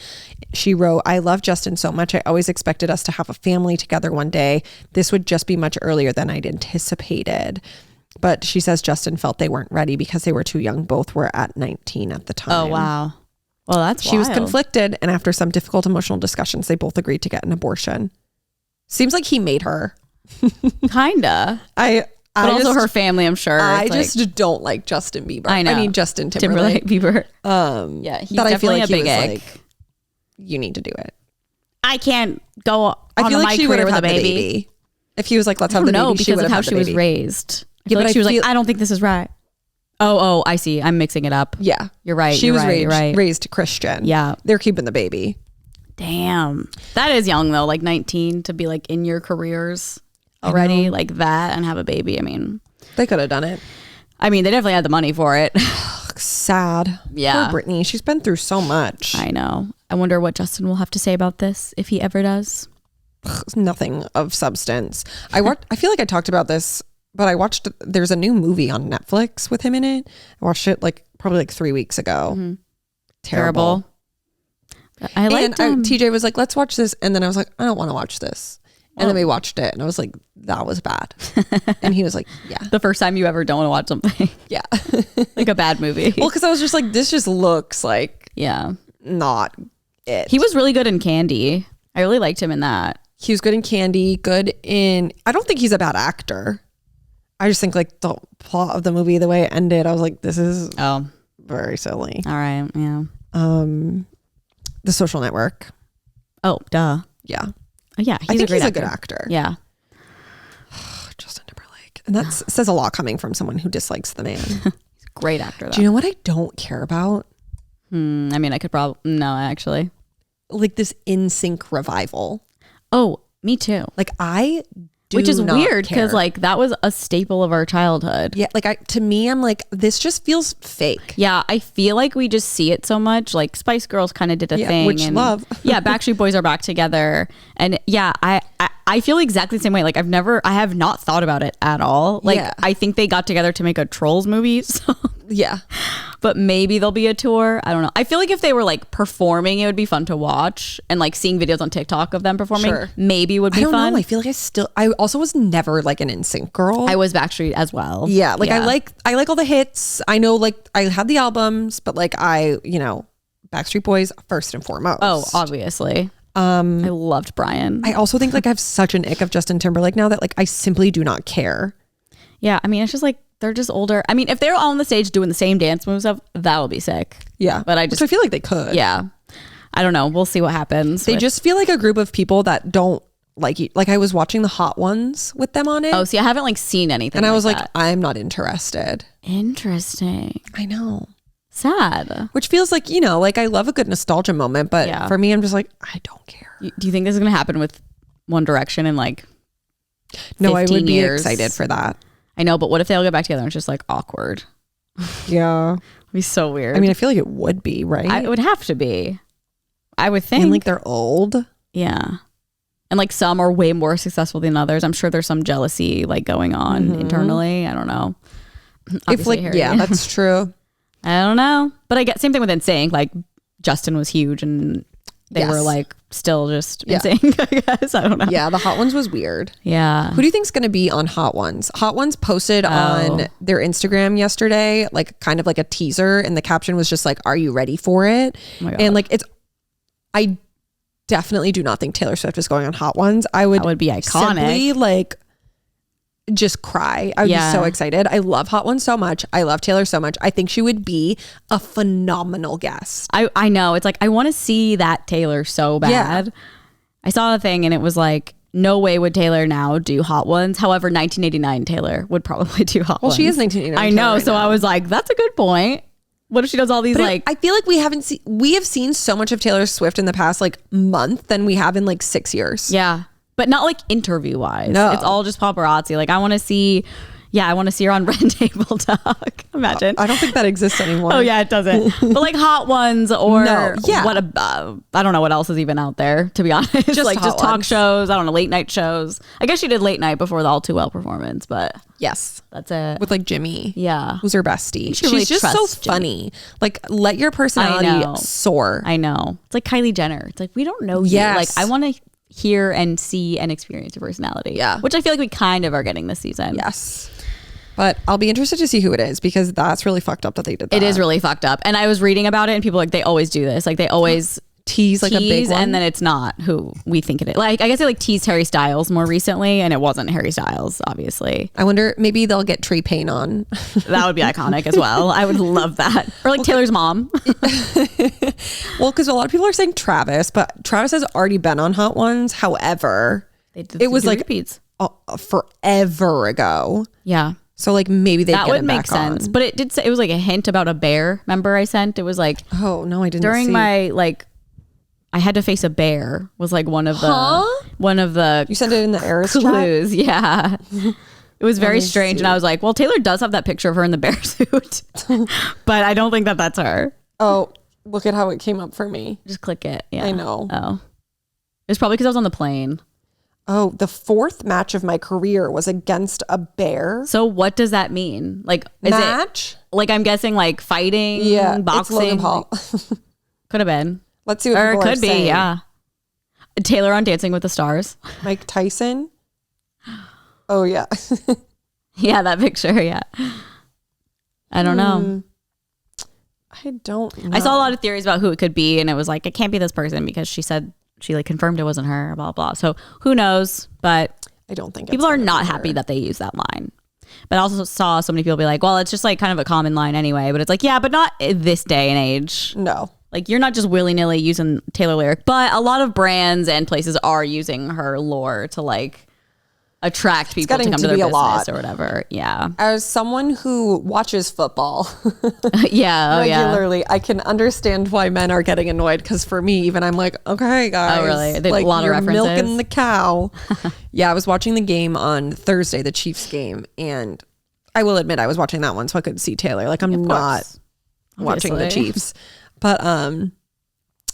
She wrote, "I love Justin so much. I always expected us to have a family together one day. This would just be much earlier than I'd anticipated." But she says Justin felt they weren't ready because they were too young. Both were at 19 at the time. Oh, wow. Well, that's She was wild. conflicted, and after some difficult emotional discussions, they both agreed to get an abortion. Seems like he made her. Kinda. But Also just, her family, I'm sure. I It's just like, don't like Justin Bieber. I know. I mean Justin Timberlake. Bieber. Yeah, he's that I feel definitely like a he big was egg. like, you need to do it. I can't go on I feel like my she would career have with a had the baby. baby. If he was like, let's I have the don't know baby, she because would of have how had she the was baby. raised. I Yeah, feel but like she was I like, feel- I don't think this is right. Oh, I see. I'm mixing it up. Yeah, You're right. She you're was right, you're right. raised Christian. Yeah. They're keeping the baby. Damn. That is young though, like 19 to be like in your careers already like that and have a baby. I mean, They could have done it. they definitely had the money for it. Sad. Yeah. Poor Britney. She's been through so much. I know. I wonder what Justin will have to say about this if he ever does. Nothing of substance. I feel like I talked about this, but I watched, there's a new movie on Netflix with him in it. I watched it probably 3 weeks ago. Mm-hmm. Terrible. I liked And TJ was like, let's watch this. And then I was like, I don't want to watch this. And Oh. then we watched it and I was like, that was bad. And he was like, yeah. the first time you ever don't want to watch something Yeah. like a bad movie. Well, because I was just like, this just looks like Yeah. not it. He was really good in Candy. I really liked him in that. He was good in Candy, good in, I don't think he's a bad actor. I just think like the plot of the movie, the way it ended, I was like, this is Oh, very silly. all right. Yeah. The Social Network. Oh, duh. Yeah. Oh, yeah. I think great he's a good actor. Yeah. Justin Timberlake. And that says a lot coming from someone who dislikes the man. Great actor, though. Do you know what I don't care about? I could probably, no, actually. Like this NSYNC revival. Oh, me too. Like I do Which is not weird care. because like that was a staple of our childhood. Yeah, like to me, I'm like, this just feels fake. Yeah, I feel like we just see it so much. Like Spice Girls kind of did a thing. Which and, love. Yeah, Backstreet Boys are back together. And yeah, I feel exactly the same way. Like I have not thought about it at all. Like Yeah. I think they got together to make a Trolls movie. So. Yeah. But maybe there'll be a tour. I don't know. I feel like if they were like performing, it would be fun to watch, and like seeing videos on TikTok of them performing, Sure. maybe would be I don't fun. know. I feel like I also was never like an NSYNC girl. I was Backstreet as well. Yeah, like I like all the hits. I know like I had the albums, but like Backstreet Boys first and foremost. Oh, obviously. I loved Brian. I also think like I have such an ick of Justin Timberlake now that like I simply do not care. Yeah, I mean, it's just like they're just older. I mean, if they're all on the stage doing the same dance moves, that would be sick. Yeah, But which I feel like they could. Yeah, I don't know. We'll see what happens. They just feel like a group of people that don't like you. Like I was watching the Hot Ones with them on it. Oh, see, I haven't like seen anything. and I was like, that. I'm not interested. Interesting. I know. Sad. Which feels like, like I love a good nostalgia moment, but Yeah. for me, I'm just like, I don't care. Do you think this is gonna happen with One Direction in like No, I would 15 be years? excited for that. I know, but what if they all get back together and it's just like awkward? Yeah. It'd be so weird. I mean, I feel like it would be, right? It would have to be. I would think. And like they're old. Yeah. And like some are way more successful than others. I'm sure there's some jealousy like going on internally. I don't know. If like, Harry. yeah, that's true. I don't know. But I get same thing with NSYNC. Like Justin was huge and they were like still just NSYNC, I guess. I don't know. Yeah, the Hot Ones was weird. Yeah. Who do you think's going to be on Hot Ones? Hot Ones posted on their Instagram yesterday, like kind of like a teaser, and the caption was just like, "Are you ready for it?" Oh my God. And like I definitely do not think Taylor Swift is going on Hot Ones. I would That would be iconic. simply like just cry. I would be so excited. I love Hot Ones so much. I love Taylor so much. I think she would be a phenomenal guest. I know. It's like I want to see that Taylor so bad. Yeah. I saw a thing and it was like, no way would Taylor now do Hot Ones. However, 1989 Taylor would probably do Hot Ones. Well, she is 1989. I know. right So now. I was like, that's a good point. What if she does all these But like I feel like we have seen so much of Taylor Swift in the past like month than we have in like 6 years. yeah, but not like interview wise. No. It's all just paparazzi. Like I want to see her on Red Table Talk. Imagine. I don't think that exists anymore. Oh yeah, it doesn't. But like Hot Ones or No, yeah. I don't know what else is even out there, to be honest. Just like Hot just talk Ones. shows. I don't know, late night shows. I guess she did late night before the All Too Well performance, but Yes. that's it. With like Jimmy. Yeah. Who's her bestie. should She's really just so trust Jimmy. funny. Like let your I personality know. soar. I know. It's like Kylie Jenner. It's like we don't know you. Yes. Like I want to hear and see and experience your personality. Yeah. Which I feel like we kind of are getting this season. Yes. But I'll be interested to see who it is because that's really fucked up that they did that. It is really fucked up. And I was reading about it and people like they always do this. Like they always tease like a big one. and then it's not who we think it is. Like I guess they like teased Harry Styles more recently and it wasn't Harry Styles, obviously. I wonder, maybe they'll get Tree Paine on. That would be iconic as well. I would love that. Or like Taylor's mom. Well, because a lot of people are saying Travis, but Travis has already been on Hot Ones. However, It was like repeats. Forever ago. Yeah. So like maybe they That get would him make back sense. on. But it did say it was like a hint about a bear. Remember I sent? It was like Oh no, I didn't during see. my like I had to face a bear was like one of the You sent it in the Eris chat? clues. Yeah. It was very strange. And I was like, well, Taylor does have that picture of her in the bear suit. But I don't think that that's her. Oh, look at how it came up for me. Just click it. Yeah. I know. Oh. It's probably because I was on the plane. Oh, the fourth match of my career was against a bear. So what does that mean? Like is Match? it like I'm guessing like fighting, Yeah, boxing? it's Logan Paul. Could have been. Let's see what Or it people are could be, saying. yeah. Taylor on Dancing with the Stars. Mike Tyson. Oh yeah. Yeah, that picture, yeah. I don't know. I don't know. I saw a lot of theories about who it could be, and it was like, it can't be this person because she said she like confirmed it wasn't her, blah, blah. So who knows? But I don't think people it's are gonna not be happy her. that they use that line. But I also saw so many people be like, well, it's just like kind of a common line anyway. But it's like, yeah, but not in this day and age. No. Like you're not just willy-nilly using Taylor lyric, but a lot of brands and places are using her lore to like attract people to getting come to to their be a business lot. or whatever. Yeah. As someone who watches football Yeah. Oh, yeah. regularly, I can understand why men are getting annoyed. Because for me, even I'm like, okay, guys. Oh, really? They- Like, a lot of you're references? milking the cow. Yeah, I was watching the game on Thursday, the Chiefs game, and I will admit I was watching that one, so I couldn't see Taylor. Like I'm not watching the Obviously. Chiefs, but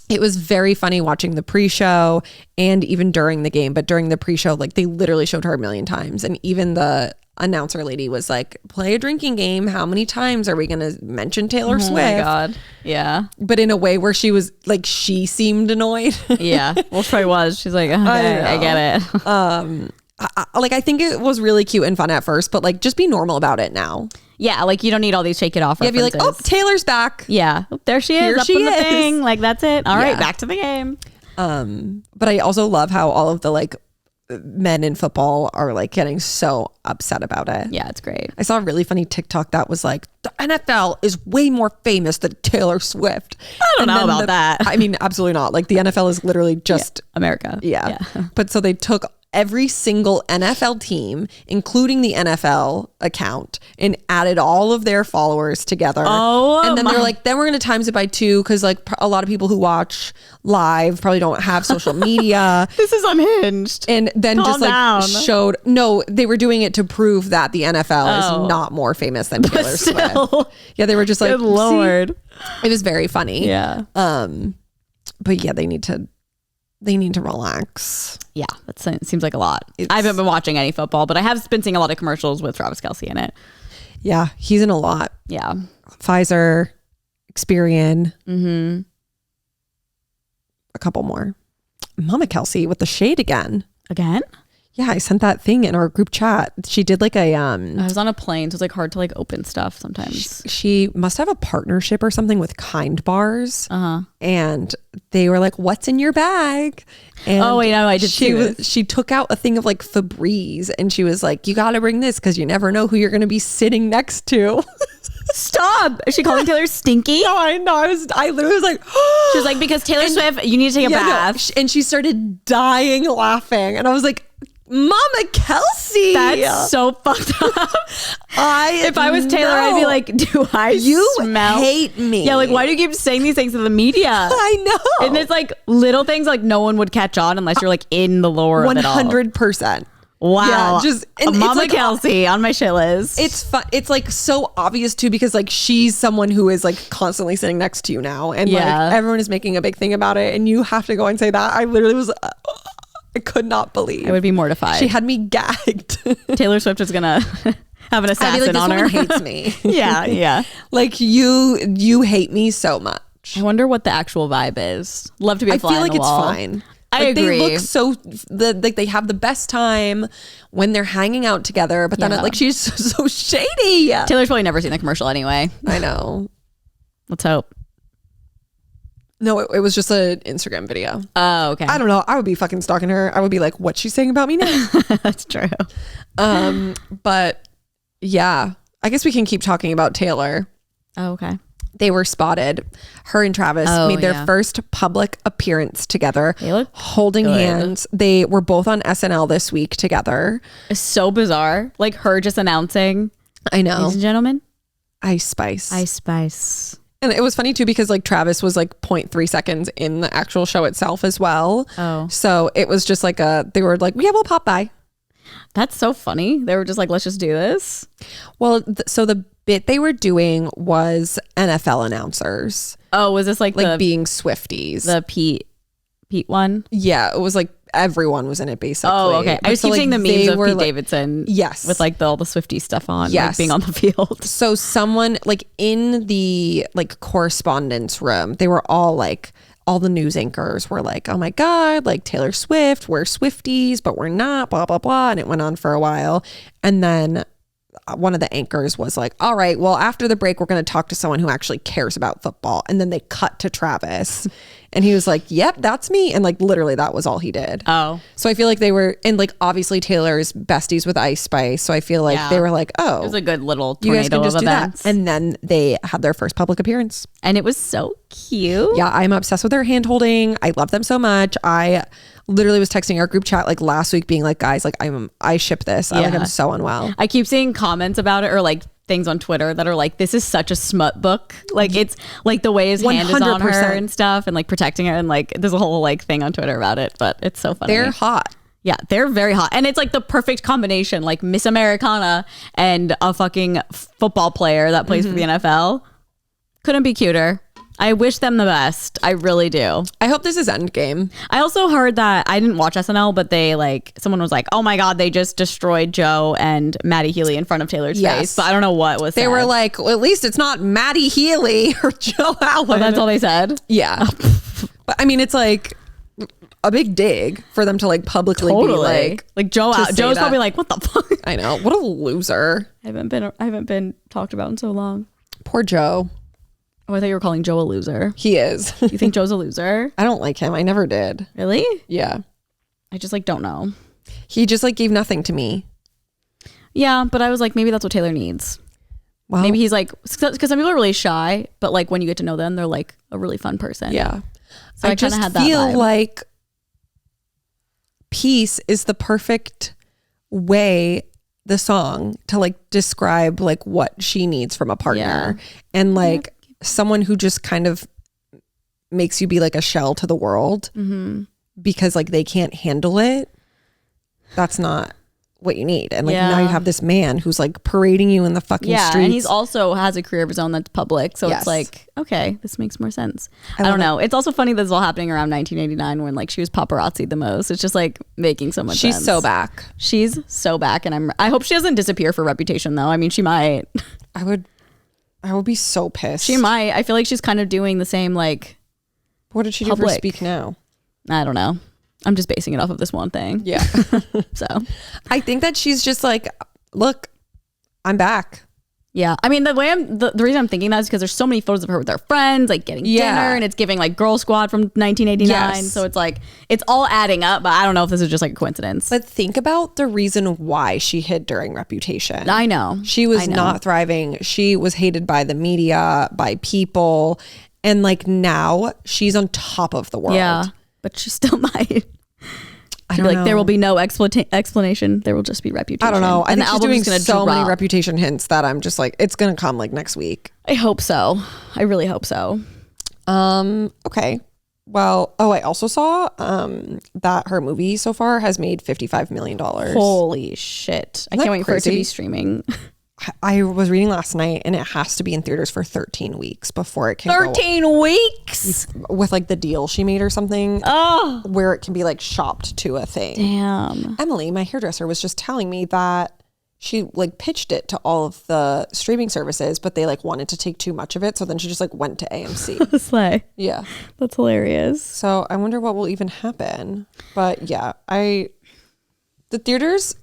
it was very funny watching the pre-show and even during the game. But during the pre-show, like they literally showed her a million times, and even the announcer lady was like, "Play a drinking game. How many times are we going to mention Taylor Swift?" Oh my God. Yeah. But in a way where she was like, she seemed annoyed. Yeah. Well, she probably was. She's like, okay, I get it. I think it was really cute and fun at first, but like just be normal about it now. Yeah. Like you don't need all these shake it off Yeah, be like, references. "Oh, Taylor's back." Yeah. Oh, there she is. Here up she in the is. thing. Like that's it. All right. Yeah. Back to the game. But I also love how all of the like men in football are like getting so upset about it. Yeah. It's great. I saw a really funny TikTok that was like, the NFL is way more famous than Taylor Swift. I don't know about that. I mean, absolutely not. Like the NFL is literally just America. yeah. But so they took every single NFL team, including the NFL account, and added all of their followers together. Oh, and then they're like, then we're going to times it by 2 because like a lot of people who watch live probably don't have social media. This is unhinged. And then Calm just like down. showed, no, they were doing it to prove that the NFL is not more famous than Taylor Swift. Yeah, they were just like, Good Lord. it was very funny. Yeah. But yeah, they need to relax. Yeah, that seems like a lot. I haven't been watching any football, but I have been seeing a lot of commercials with Travis Kelce in it. Yeah, he's in a lot. Yeah. Pfizer, Experian, a couple more. Mama Kelsey with the shade again. Again? Yeah, I sent that thing in our group chat. She did like a I was on a plane, so it's like hard to like open stuff sometimes. She must have a partnership or something with Kind Bars. And they were like, "What's in your bag?" And oh wait, no, I did see this. She took out a thing of like Febreze and she was like, "You got to bring this because you never know who you're going to be sitting next to." Stop. Is she calling Taylor stinky? No, I know. I literally was like, she was like, because Taylor Swift, you need to take a bath. No. And she started dying laughing. And I was like, Mama Kelsey. That's so fucked up. If I was Taylor, I'd be like, do I smell? Hate me. Yeah, like, why do you keep saying these things to the media? I know. And it's like little things like no one would catch on unless you're like in the lore of it all. 100%. Wow. Yeah, Mama like, Kelsey on my shit list. It's fun. It's like so obvious too, because like she's someone who is like constantly sitting next to you now. And like everyone is making a big thing about it. And you have to go and say that. I literally was, I could not believe. I would be mortified. She had me gagged. Taylor Swift is going to have an assassin like, on her. This woman hates me. Yeah. Like you hate me so much. I wonder what the actual vibe is. Love to be a fly on the wall. I feel like it's fine. I like, agree. They look so like they have the best time when they're hanging out together, but then like she's so shady. Taylor's probably never seen the commercial anyway. I know. Let's hope. No, it was just an Instagram video. Oh, okay. I don't know. I would be fucking stalking her. I would be like, what's she saying about me now? That's true. But yeah, I guess we can keep talking about Taylor. Oh, okay. They were spotted. Her and Travis made their first public appearance together. They look holding hands. They were both on SNL this week together. It's so bizarre. Like her just announcing, I know. ladies and gentlemen, Ice Spice. Ice Spice. And it was funny too because like Travis was like 0.3 seconds in the actual show itself as well. Oh. So it was just like they were like, yeah, we'll pop by. That's so funny. They were just like, let's just do this. Well, so the bit they were doing was NFL announcers. Oh, was this like the being Swifties? The Pete one? Yeah, it was like everyone was in it basically. Oh, okay. I was keep seeing the memes of Pete Davidson. Yes. With like all the Swiftie stuff on, like being on the field. So someone like in the like correspondence room, they were all like, all the news anchors were like, oh my God, like Taylor Swift, we're Swifties, but we're not, blah, blah, blah. And it went on for a while. And then one of the anchors was like, all right, well, after the break, we're going to talk to someone who actually cares about football. And then they cut to Travis and he was like, yep, that's me. And like, literally that was all he did. Oh. So I feel like they were, and like, obviously Taylor's besties with Ice Spice. So I feel like they were like, oh, it was a good little you guys tornado can just of do events. that. And then they had their first public appearance. And it was so cute. Yeah, I'm obsessed with their hand holding. I love them so much. I literally was texting our group chat like last week being like, guys, like I ship this. I'm so unwell. I keep seeing comments about it or like things on Twitter that are like, this is such a smut book. Like it's like the way his hand is on her 100%. and stuff and like protecting her. And like there's a whole like thing on Twitter about it, but it's so funny. They're hot. Yeah, they're very hot. And it's like the perfect combination, like Miss Americana and a fucking football player that plays for the NFL. Couldn't be cuter. I wish them the best. I really do. I hope this is Endgame. I also heard that, I didn't watch SNL, but they like, someone was like, oh my God, they just destroyed Joe and Maddie Healy in front of Taylor's face. But I don't know what was They said. were like, well, at least it's not Maddie Healy or Joe Allen. Oh, that's all they said? Yeah. But I mean, it's like a big dig for them to like publicly be like Joe's probably like, what the fuck? I know. What a loser. I haven't been talked about in so long. Poor Joe. Oh, I thought you were calling Joe a loser. He is. You think Joe's a loser? I don't like him. I never did. Really? Yeah. I just like don't know. He just like gave nothing to me. Yeah, but I was like, maybe that's what Taylor needs. Well, Maybe he's like, because some people are really shy, but like when you get to know them, they're like a really fun person. yeah. So I kind just of had that feel vibe. like Peace is the perfect way, the song, to like describe like what she needs from a partner. And like someone who just kind of makes you be like a shell to the world because like they can't handle it. That's not what you need. And like now you have this man who's like parading you in the fucking streets. And he's also has a career of his own that's public. So it's like, okay, this makes more sense. I don't know. It's also funny that it's all happening around 1989 when like she was paparazzi the most. It's just like making so much sense. She's so back. She's so back. And I hope she doesn't disappear for Reputation though. I mean, she might. I would be so pissed. She might. I feel like she's kind of doing the same like. What did she do for Speak Now? I don't know. I'm just basing it off of this one thing. Yeah. So I think that she's just like, look, I'm back. Yeah. I mean, the reason I'm thinking that is because there's so many photos of her with her friends, like getting dinner, and it's giving like Girl Squad from 1989. Yes. So it's like, it's all adding up, but I don't know if this is just like a coincidence. But think about the reason why she hid during Reputation. I know. She was not thriving. She was hated by the media, by people. And like now she's on top of the world. Yeah. But she still might. I don't know. There will be no explanation. There will just be Reputation. I don't know. I and think she's doing so many Reputation hints that I'm just like, it's going to come like next week. I hope so. I really hope so. Okay. Well, I also saw that her movie so far has made $55 million. Holy shit. I can't wait for it to be streaming. I was reading last night and it has to be in theaters for 13 weeks before it can 13 weeks? With like the deal she made or something. Oh. Where it can be like shopped to a thing. Damn. Emily, my hairdresser, was just telling me that she like pitched it to all of the streaming services, but they like wanted to take too much of it. So then she just like went to AMC. Slay. Yeah. That's hilarious. So I wonder what will even happen. But yeah, the theaters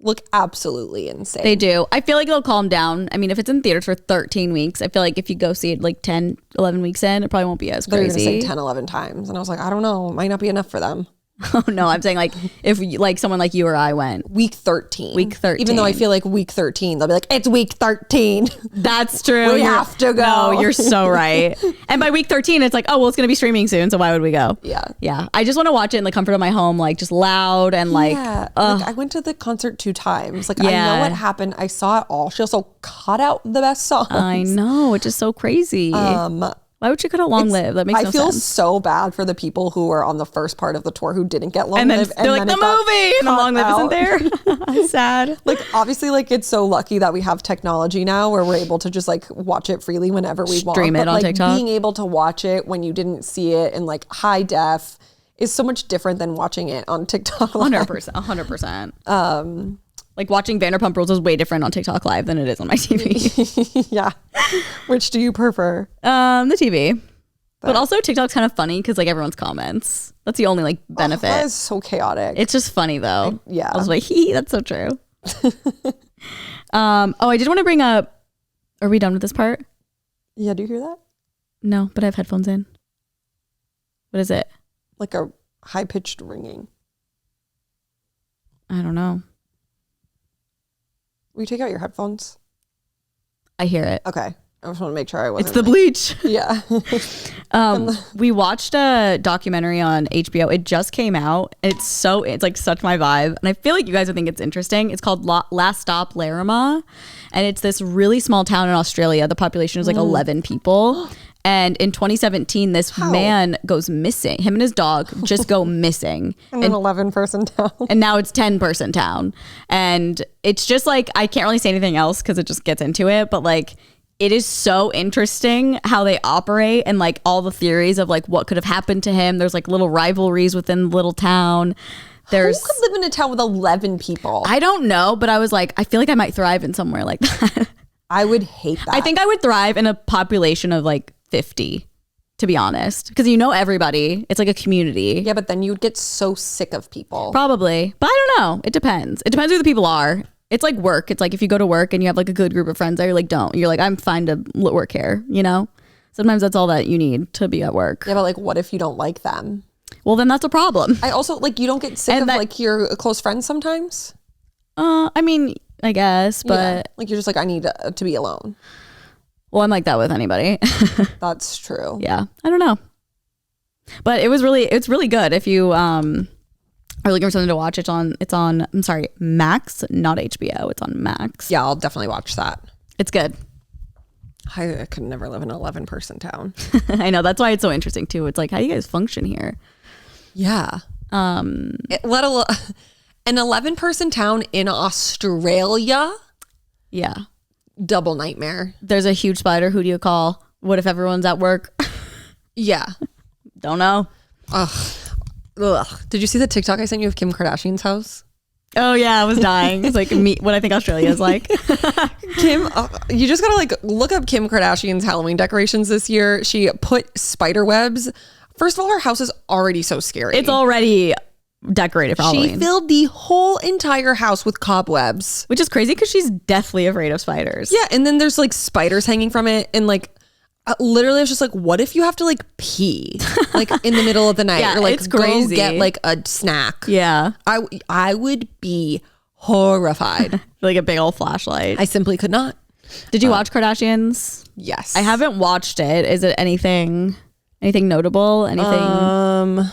look absolutely insane. They do. I feel like it'll calm down. I mean, if it's in theaters for 13 weeks, I feel like if you go see it like 10, 11 weeks in, it probably won't be as crazy. They're going to say 10, 11 times. And I was like, I don't know. It might not be enough for them. Oh, no. I'm saying like if like someone like you or I went. Week 13. Week 13. Even though I feel like week 13, they'll be like, it's week 13. That's true. We have to go. No, you're so right. And by week 13, it's like, oh, well, it's going to be streaming soon. So why would we go? Yeah. Yeah. I just want to watch it in the comfort of my home, like just loud and like. Yeah. Like I went to the concert 2 times. Like I know what happened. I saw it all. She also cut out the best songs. I know. Which is so crazy. Why would she cut out Long Live? That makes no sense. I feel so bad for the people who were on the first part of the tour who didn't get Long Live. They're like, the movie! And the Long Live isn't there. Sad. Like, obviously, like, it's so lucky that we have technology now where we're able to just, like, watch it freely whenever we want. Stream it on like, TikTok. Being able to watch it when you didn't see it in, like, high def is so much different than watching it on TikTok Live. 100%. Like watching Vanderpump Rules is way different on TikTok Live than it is on my TV. Yeah. Which do you prefer? The TV. But also TikTok's kind of funny because like everyone's comments. That's the only like benefit. That is so chaotic. It's just funny though. Yeah. I was like, that's so true. I did want to bring up, are we done with this part? Yeah, do you hear that? No, but I have headphones in. What is it? Like a high-pitched ringing. I don't know. Will you take out your headphones? I hear it. Okay. I just want to make sure I wasn't. It's the bleach. Yeah. We watched a documentary on HBO. It just came out. It's like such my vibe. And I feel like you guys would think it's interesting. It's called Last Stop Laramie. And it's this really small town in Australia. The population is like 11 people. And in 2017, this man goes missing. Him and his dog just go missing. In an 11-person town. And now it's 10-person town. And it's just like, I can't really say anything else because it just gets into it. But like, it is so interesting how they operate and like all the theories of like what could have happened to him. There's like little rivalries within the little town. Who could live in a town with 11 people? I don't know, but I was like, I feel like I might thrive in somewhere like that. I would hate that. I think I would thrive in a population of like 50, to be honest, because you know everybody. It's like a community. Yeah, but then you would get so sick of people. Probably, but I don't know. It depends. It depends who the people are. It's like work. It's like if you go to work and you have like a good group of friends that you're like, you're like, I'm fine to work here, you know? Sometimes that's all that you need to be at work. Yeah, but like, what if you don't like them? Well, then that's a problem. I also, like, you don't get sick of like your close friends sometimes? I mean, I guess, but... Yeah. Like, you're just like, I need to be alone. Well, I'm like that with anybody. That's true. Yeah. I don't know. But it's really good if you... Are looking for something to watch, it's on I'm sorry, Max, not HBO. It's on Max. Yeah, I'll definitely watch that. It's good. I could never live in an 11-person town. I know, that's why it's so interesting too. It's like, how do you guys function here? Yeah. Let alone an 11-person town in Australia. Yeah. Double nightmare. There's a huge spider. Who do you call? What if everyone's at work? Yeah. Don't know. Ugh. Did you see the TikTok I sent you of Kim Kardashian's house? Oh yeah, I was dying. It's like what I think Australia is like. Kim, you just gotta like look up Kim Kardashian's Halloween decorations this year. She put spider webs. First of all, her house is already so scary. It's already decorated for Halloween. She filled the whole entire house with cobwebs, which is crazy because she's deathly afraid of spiders. Yeah, and then there's like spiders hanging from it, and like literally, I was just like, what if you have to like pee like in the middle of the night, Yeah, or like it's crazy. go get like a snack? Yeah, I would be horrified. Like a big old flashlight. I simply could not. Did you watch Kardashians? Yes, I haven't watched it. Is it anything notable? Anything?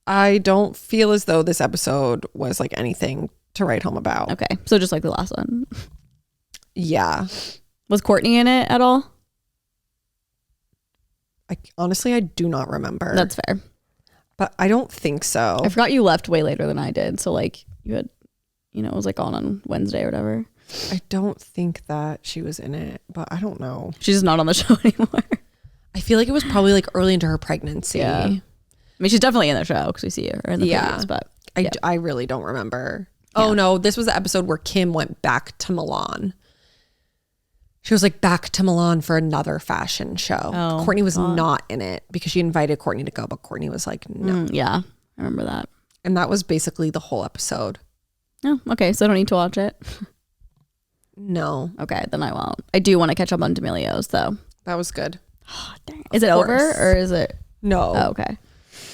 I don't feel as though this episode was like anything to write home about. Okay, so just like the last one. Yeah. Was Courtney in it at all? Honestly, I do not remember. That's fair. But I don't think so. I forgot you left way later than I did. So like you had, it was like on Wednesday or whatever. I don't think that she was in it, but I don't know. She's just not on the show anymore. I feel like it was probably like early into her pregnancy. Yeah. I mean, she's definitely in the show because we see her in the previews, but I really don't remember. Yeah. Oh no, this was the episode where Kim went back to Milan. She was like back to Milan for another fashion show. Oh, Courtney was not in it because she invited Courtney to go, but Courtney was like, no. Yeah, I remember that. And that was basically the whole episode. Oh, okay. So I don't need to watch it. No. Okay, then I won't. I do want to catch up on D'Amelio's though. That was good. Oh, dang. Is it over or is it? No. Oh, okay.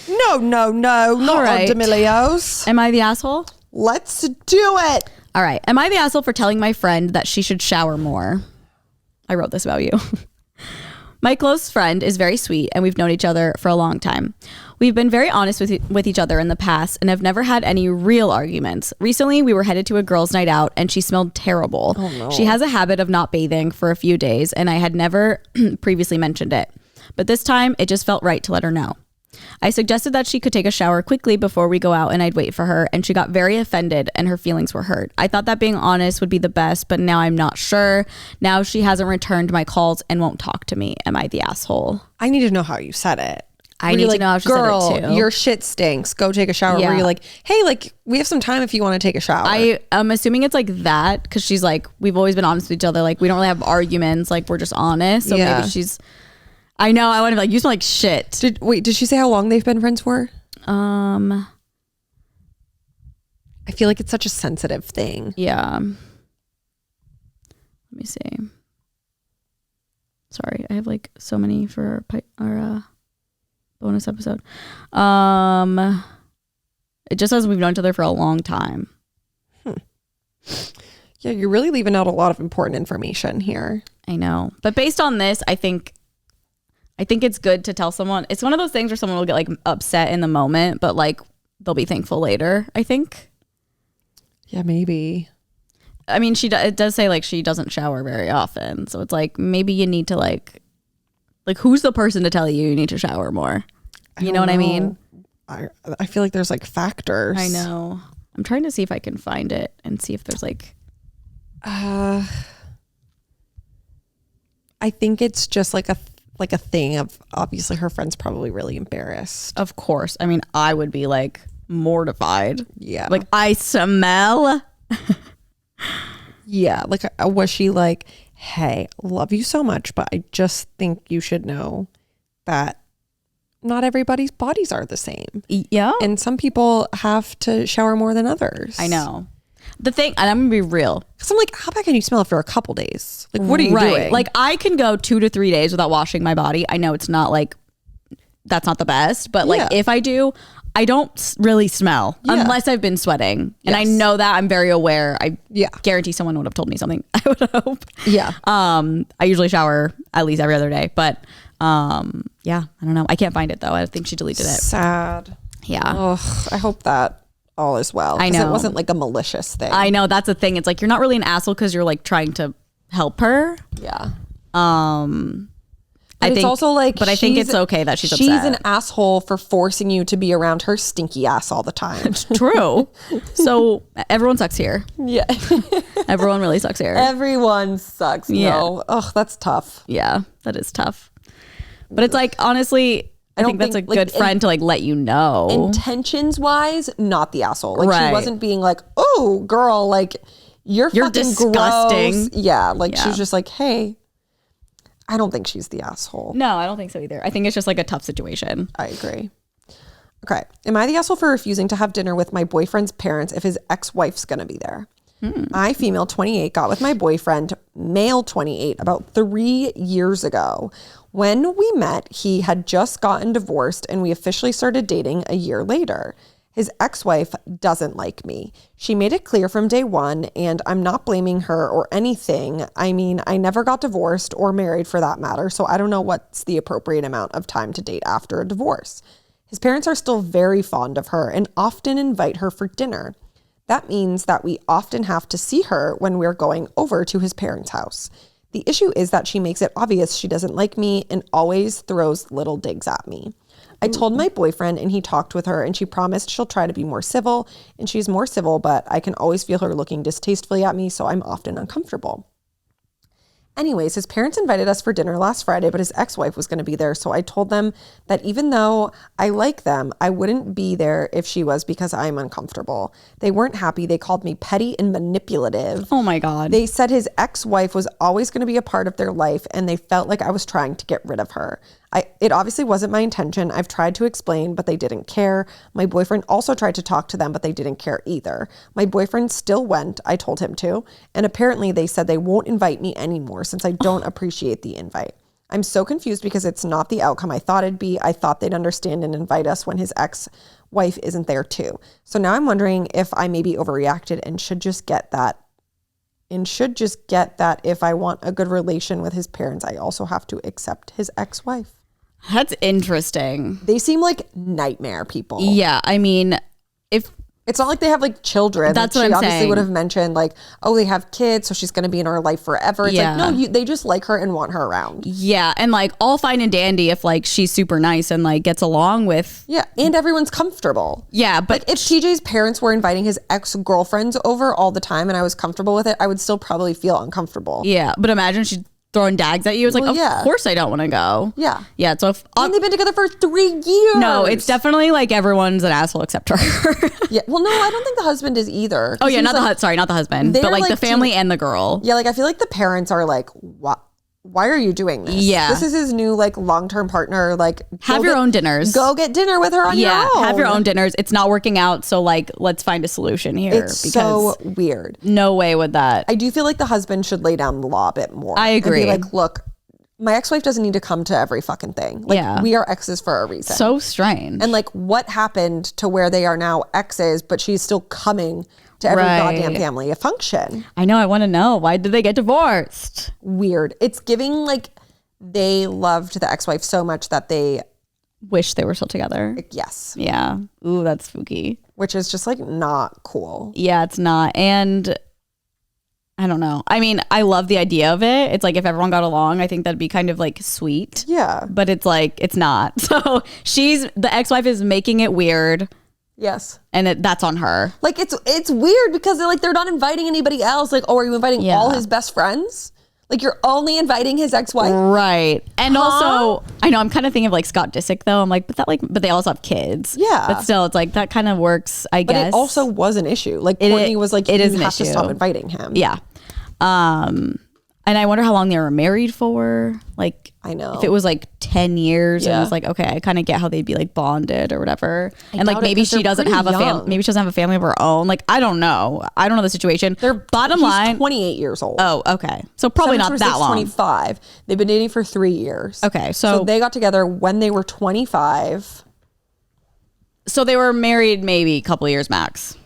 No, not right. on D'Amelio's. Am I the asshole? Let's do it. All right. Am I the asshole for telling my friend that she should shower more? I wrote this about you. My close friend is very sweet and we've known each other for a long time. We've been very honest with each other in the past and have never had any real arguments. Recently, we were headed to a girls' night out and she smelled terrible. Oh, no. She has a habit of not bathing for a few days and I had never previously mentioned it. But this time, it just felt right to let her know. I suggested that she could take a shower quickly before we go out and I'd wait for her, and she got very offended and her feelings were hurt. I thought that being honest would be the best, but now I'm not sure. Now she hasn't returned my calls and won't talk to me. Am I the asshole? I need to know how you said it. I need to know how she said it too. Your shit stinks. Go take a shower. Yeah. Where you're like, hey, like we have some time if you want to take a shower. I'm assuming it's like that because she's like, we've always been honest with each other. Like we don't really have arguments. Like we're just honest. So maybe she's... I know. I want to be like, you smell like shit. Did she say how long they've been friends for? I feel like it's such a sensitive thing. Yeah. Let me see. Sorry, I have like so many for our bonus episode. It just says we've known each other for a long time. Yeah, you're really leaving out a lot of important information here. I know, but based on this, I think it's good to tell someone. It's one of those things where someone will get like upset in the moment, but like they'll be thankful later, I think. Yeah, maybe. I mean, it does say like she doesn't shower very often. So it's like maybe you need to like who's the person to tell you need to shower more? You know what I mean? I feel like there's like factors. I know. I'm trying to see if I can find it and see if there's like. I think it's just like a thing of obviously her friend's probably really embarrassed. Of course. I mean, I would be like mortified. Yeah. Like I smell. Yeah. Like was she like, hey, love you so much, but I just think you should know that not everybody's bodies are the same. Yeah. And some people have to shower more than others. I know. The thing, and I'm gonna be real, because I'm like, how bad can you smell after a couple days? Like, what are you doing? Like, I can go 2 to 3 days without washing my body. I know it's not like, that's not the best, but like if I do, I don't really smell unless I've been sweating. And I know that. I'm very aware. I guarantee someone would have told me something. I would hope. Yeah. I usually shower at least every other day, but yeah, I don't know. I can't find it though. I think she deleted it. Sad. Yeah. Ugh, I hope that all is well. I 'Cause know. it wasn't like a malicious thing. I know, that's the thing. It's like you're not really an asshole because you're like trying to help her. Yeah. I It's think, also like, but I think it's okay that she's upset. She's an asshole for forcing you to be around her stinky ass all the time. True. So everyone sucks here. Yeah. Everyone really sucks here. Everyone sucks. Yeah. No. Ugh, that's tough. Yeah, that is tough. But it's like, honestly, I don't think that's a think, like, good friend to like let you know. Intentions wise, not the asshole. Like Right. she wasn't being like, oh girl, like you're fucking disgusting. gross. Yeah. Like she Yeah. was just like, hey, I don't think she's the asshole. No, I don't think so either. I think it's just like a tough situation. I agree. Okay. Am I the asshole for refusing to have dinner with my boyfriend's parents if his ex-wife's going to be there? I, female 28, got with my boyfriend, male 28, about 3 years ago. When we met, he had just gotten divorced and we officially started dating a year later. His ex-wife doesn't like me. She made it clear from day one, and I'm not blaming her or anything. I mean, I never got divorced or married for that matter, so I don't know what's the appropriate amount of time to date after a divorce. His parents are still very fond of her and often invite her for dinner. That means that we often have to see her when we're going over to his parents' house. The issue is that she makes it obvious she doesn't like me and always throws little digs at me. I told my boyfriend and he talked with her and she promised she'll try to be more civil, and she's more civil, but I can always feel her looking distastefully at me, so I'm often uncomfortable. Anyways, his parents invited us for dinner last Friday, but his ex-wife was going to be there. So I told them that even though I like them, I wouldn't be there if she was because I'm uncomfortable. They weren't happy. They called me petty and manipulative. Oh my God. They said his ex-wife was always going to be a part of their life, and they felt like I was trying to get rid of her. It obviously wasn't my intention. I've tried to explain, but they didn't care. My boyfriend also tried to talk to them, but they didn't care either. My boyfriend still went. I told him to. And apparently they said they won't invite me anymore since I don't appreciate the invite. I'm so confused because it's not the outcome I thought it'd be. I thought they'd understand and invite us when his ex-wife isn't there too. So now I'm wondering if I maybe overreacted and should just get that if I want a good relation with his parents, I also have to accept his ex-wife. That's interesting. They seem like nightmare people. Yeah, I mean, if It's not like they have like children. That's Like, what she I'm obviously saying. would have mentioned like, oh, they have kids, so she's going to be in our life forever. It's Yeah. like, no, they just like her and want her around. yeah, and like all fine and dandy if like she's super nice and like gets along with. Yeah, and everyone's comfortable. Yeah, but If TJ's parents were inviting his ex-girlfriends over all the time and I was comfortable with it, I would still probably feel uncomfortable. yeah, but imagine she's throwing dags at you. It's like, Well, of yeah. course I don't want to go. Yeah. Yeah, so if And they've been together for 3 years. no, it's definitely like everyone's an asshole except her. Yeah. Well, no, I don't think the husband is either. Oh yeah, He's not like, not the husband, they're but like the like family and the girl. Yeah, like I feel like the parents are like, why are you doing this? Yeah. This is his new like long-term partner. Like Have your own dinners. Go get dinner with her on Yeah, your own. have your own dinners. It's not working out, so like let's find a solution here. It's because so weird. no way would that. I do feel like the husband should lay down the law a bit more. I agree. And be like, look, my ex-wife doesn't need to come to every fucking thing. Like Yeah. we are exes for a reason. So strange. And like what happened to where they are now exes, but she's still coming to every Right. goddamn family function. I know. I want to know, why did they get divorced? Weird. It's giving like they loved the ex-wife so much that they, Wish they were still together. yes, Yeah. Ooh, that's spooky. which is just like not cool. Yeah, it's not. And I don't know. I mean, I love the idea of it. It's like if everyone got along, I think that'd be kind of like sweet. Yeah. But it's like, it's not. So the ex-wife is making it weird, Yes. and that's on her. Like it's weird because they're not inviting anybody else. Like, oh, are you inviting Yeah. all his best friends? Like you're only inviting his ex-wife? Right. And also, I know I'm kind of thinking of like Scott Disick though. I'm like, but they also have kids. Yeah. But still, it's like that kind of works, I But guess. it also was an issue. Like It- Courtney was like, it you is an have to issue. stop inviting him. Yeah. And I wonder how long they were married for. Like, I know. if it was like 10 years and Yeah. it was like, okay, I kind of get how they'd be like bonded or whatever. And like doubt it, maybe 'cause she they're doesn't pretty have a young. maybe she doesn't have a family of her own. Like, I don't know. I don't know the situation. Bottom He's line. 28 years old. Oh, okay. So probably not that long. 25. They've been dating for 3 years. Okay, So so they got together when they were 25. so they were married maybe a couple of years max.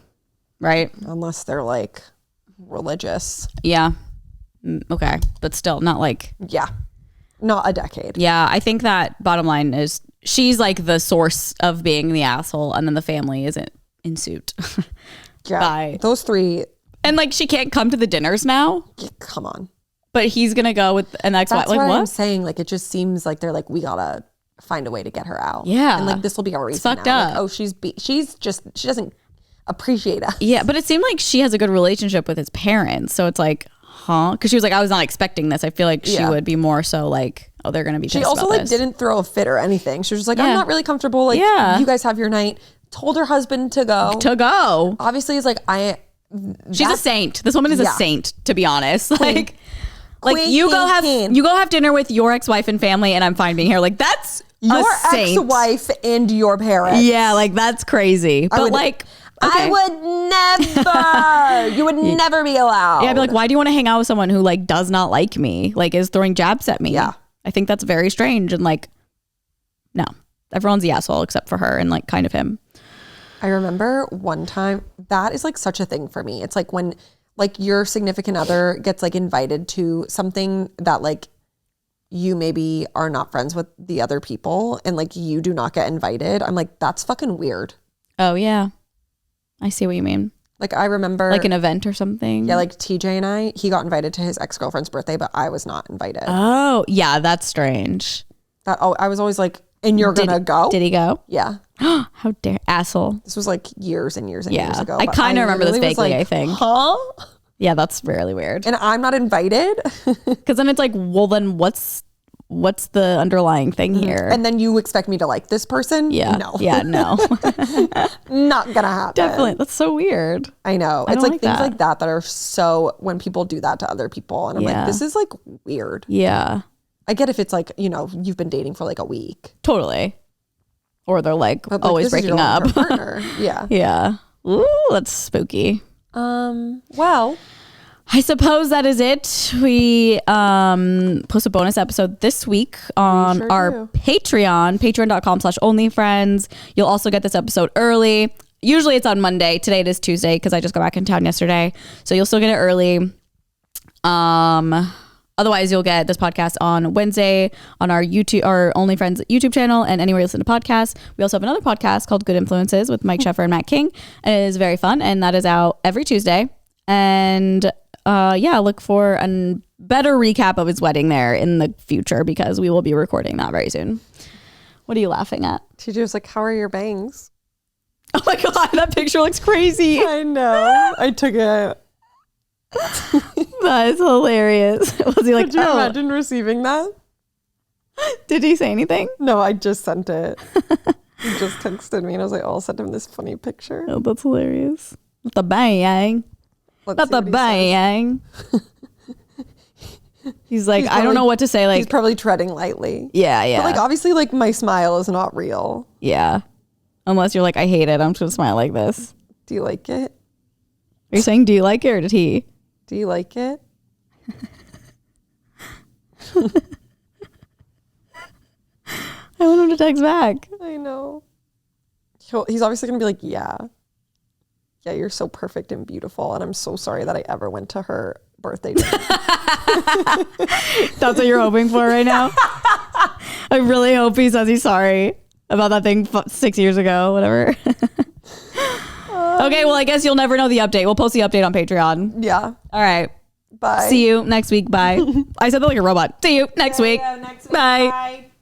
Right? Unless they're like religious. Yeah. Okay. But still not like, Yeah. Not a decade. yeah, I think that bottom line is she's like the source of being the asshole, and then the family isn't in suit. Yeah, Bye. those three. And like she can't come to the dinners now, Come on. but he's gonna go with an ex-wife. That's Like what I'm what? saying. Like, it just seems like they're like, we gotta find a way to get her out. Yeah. and like this will be our reason. fucked now. up. Like, oh, she doesn't appreciate us. Yeah, but it seemed like she has a good relationship with his parents. So it's like, huh? Because she was like, I was not expecting this. I feel like she would be more so like, oh, they're gonna be. She pissed also about like this. didn't throw a fit or anything. She was just like, I'm Yeah. not really comfortable. Like, Yeah. you guys have your night. Told her husband to go. to go. Obviously, it's like She's a saint. This woman is a Yeah. saint, to be honest. Like Queen, you go queen. have dinner with your ex-wife and family, and I'm fine being here. Like that's your a saint. ex-wife and your parents. Yeah, like that's crazy. But would- like, okay. I would never. You would never be allowed. Yeah, I'd be like, why do you want to hang out with someone who like does not like me? Like is throwing jabs at me? Yeah. I think that's very strange. And like, no, everyone's the asshole except for her and like kind of him. I remember one time, that is like such a thing for me. It's like when like your significant other gets like invited to something that like you maybe are not friends with the other people and like you do not get invited. I'm like, that's fucking weird. Oh yeah, I see what you mean. Like I remember Like an event or something. yeah, like TJ and he got invited to his ex-girlfriend's birthday, but I was not invited. Oh yeah, that's strange. I was always like, and you're gonna go? Did he go? Yeah. How dare asshole. This was like years and years and Yeah. years ago. I but kinda remember this literally was vaguely, like, I think. Huh? Yeah, that's really weird. And I'm not invited? Because then it's like, well, then what's the underlying thing here? And then you expect me to like this person? yeah, No. yeah, no, Not gonna happen. definitely. That's so weird. I know. I It's don't like like things that. like that that are so, when people do that to other people. And I'm Yeah. like, this is like weird. Yeah, I get if it's like, you know, you've been dating for like a week. totally. Or they're like But like, always this is your breaking up. long-term partner. Yeah. Yeah. Ooh, that's spooky. Well, I suppose that is it. We post a bonus episode this week on sure our do. patreon.com/onlyfriends. You'll also get this episode early. Usually it's on Monday. Today it is Tuesday because I just got back in town yesterday. So you'll still get it early. Otherwise, you'll get this podcast on Wednesday on our OnlyFriends YouTube channel and anywhere you listen to podcasts. We also have another podcast called Good Influences with Mike Sheffer and Matt King. And it is very fun, and that is out every Tuesday. And look for a better recap of his wedding there in the future because we will be recording that very soon. What are you laughing at? TJ was like, how are your bangs? Oh my God, that picture looks crazy. I know. I took it. That is hilarious. Was he like, Could you oh, imagine receiving that? did he say anything? No, I just sent it. He just texted me and I was like, oh, I'll send him this funny picture. Oh, that's hilarious. Not the bang. Let's Not see the what he says. bang. He's like, I don't probably- know what to say. He's Like, probably treading lightly. yeah, yeah. But like, obviously, like my smile is not real. yeah. Unless you're like, I hate it. I'm just going to smile like this. Do you like it? Are you saying, do you like it or did he? Do you like it? I want him to text back. I know. He's obviously going to be like, yeah. Yeah, you're so perfect and beautiful. And I'm so sorry that I ever went to her birthday dinner. That's what you're hoping for right now? I really hope he says he's sorry about that thing 6 years ago, whatever. Okay, well, I guess you'll never know the update. We'll post the update on Patreon. Yeah. All right. Bye. See you next week. Bye. I said that like a robot. See you next week. Yeah, next week. Bye. Bye.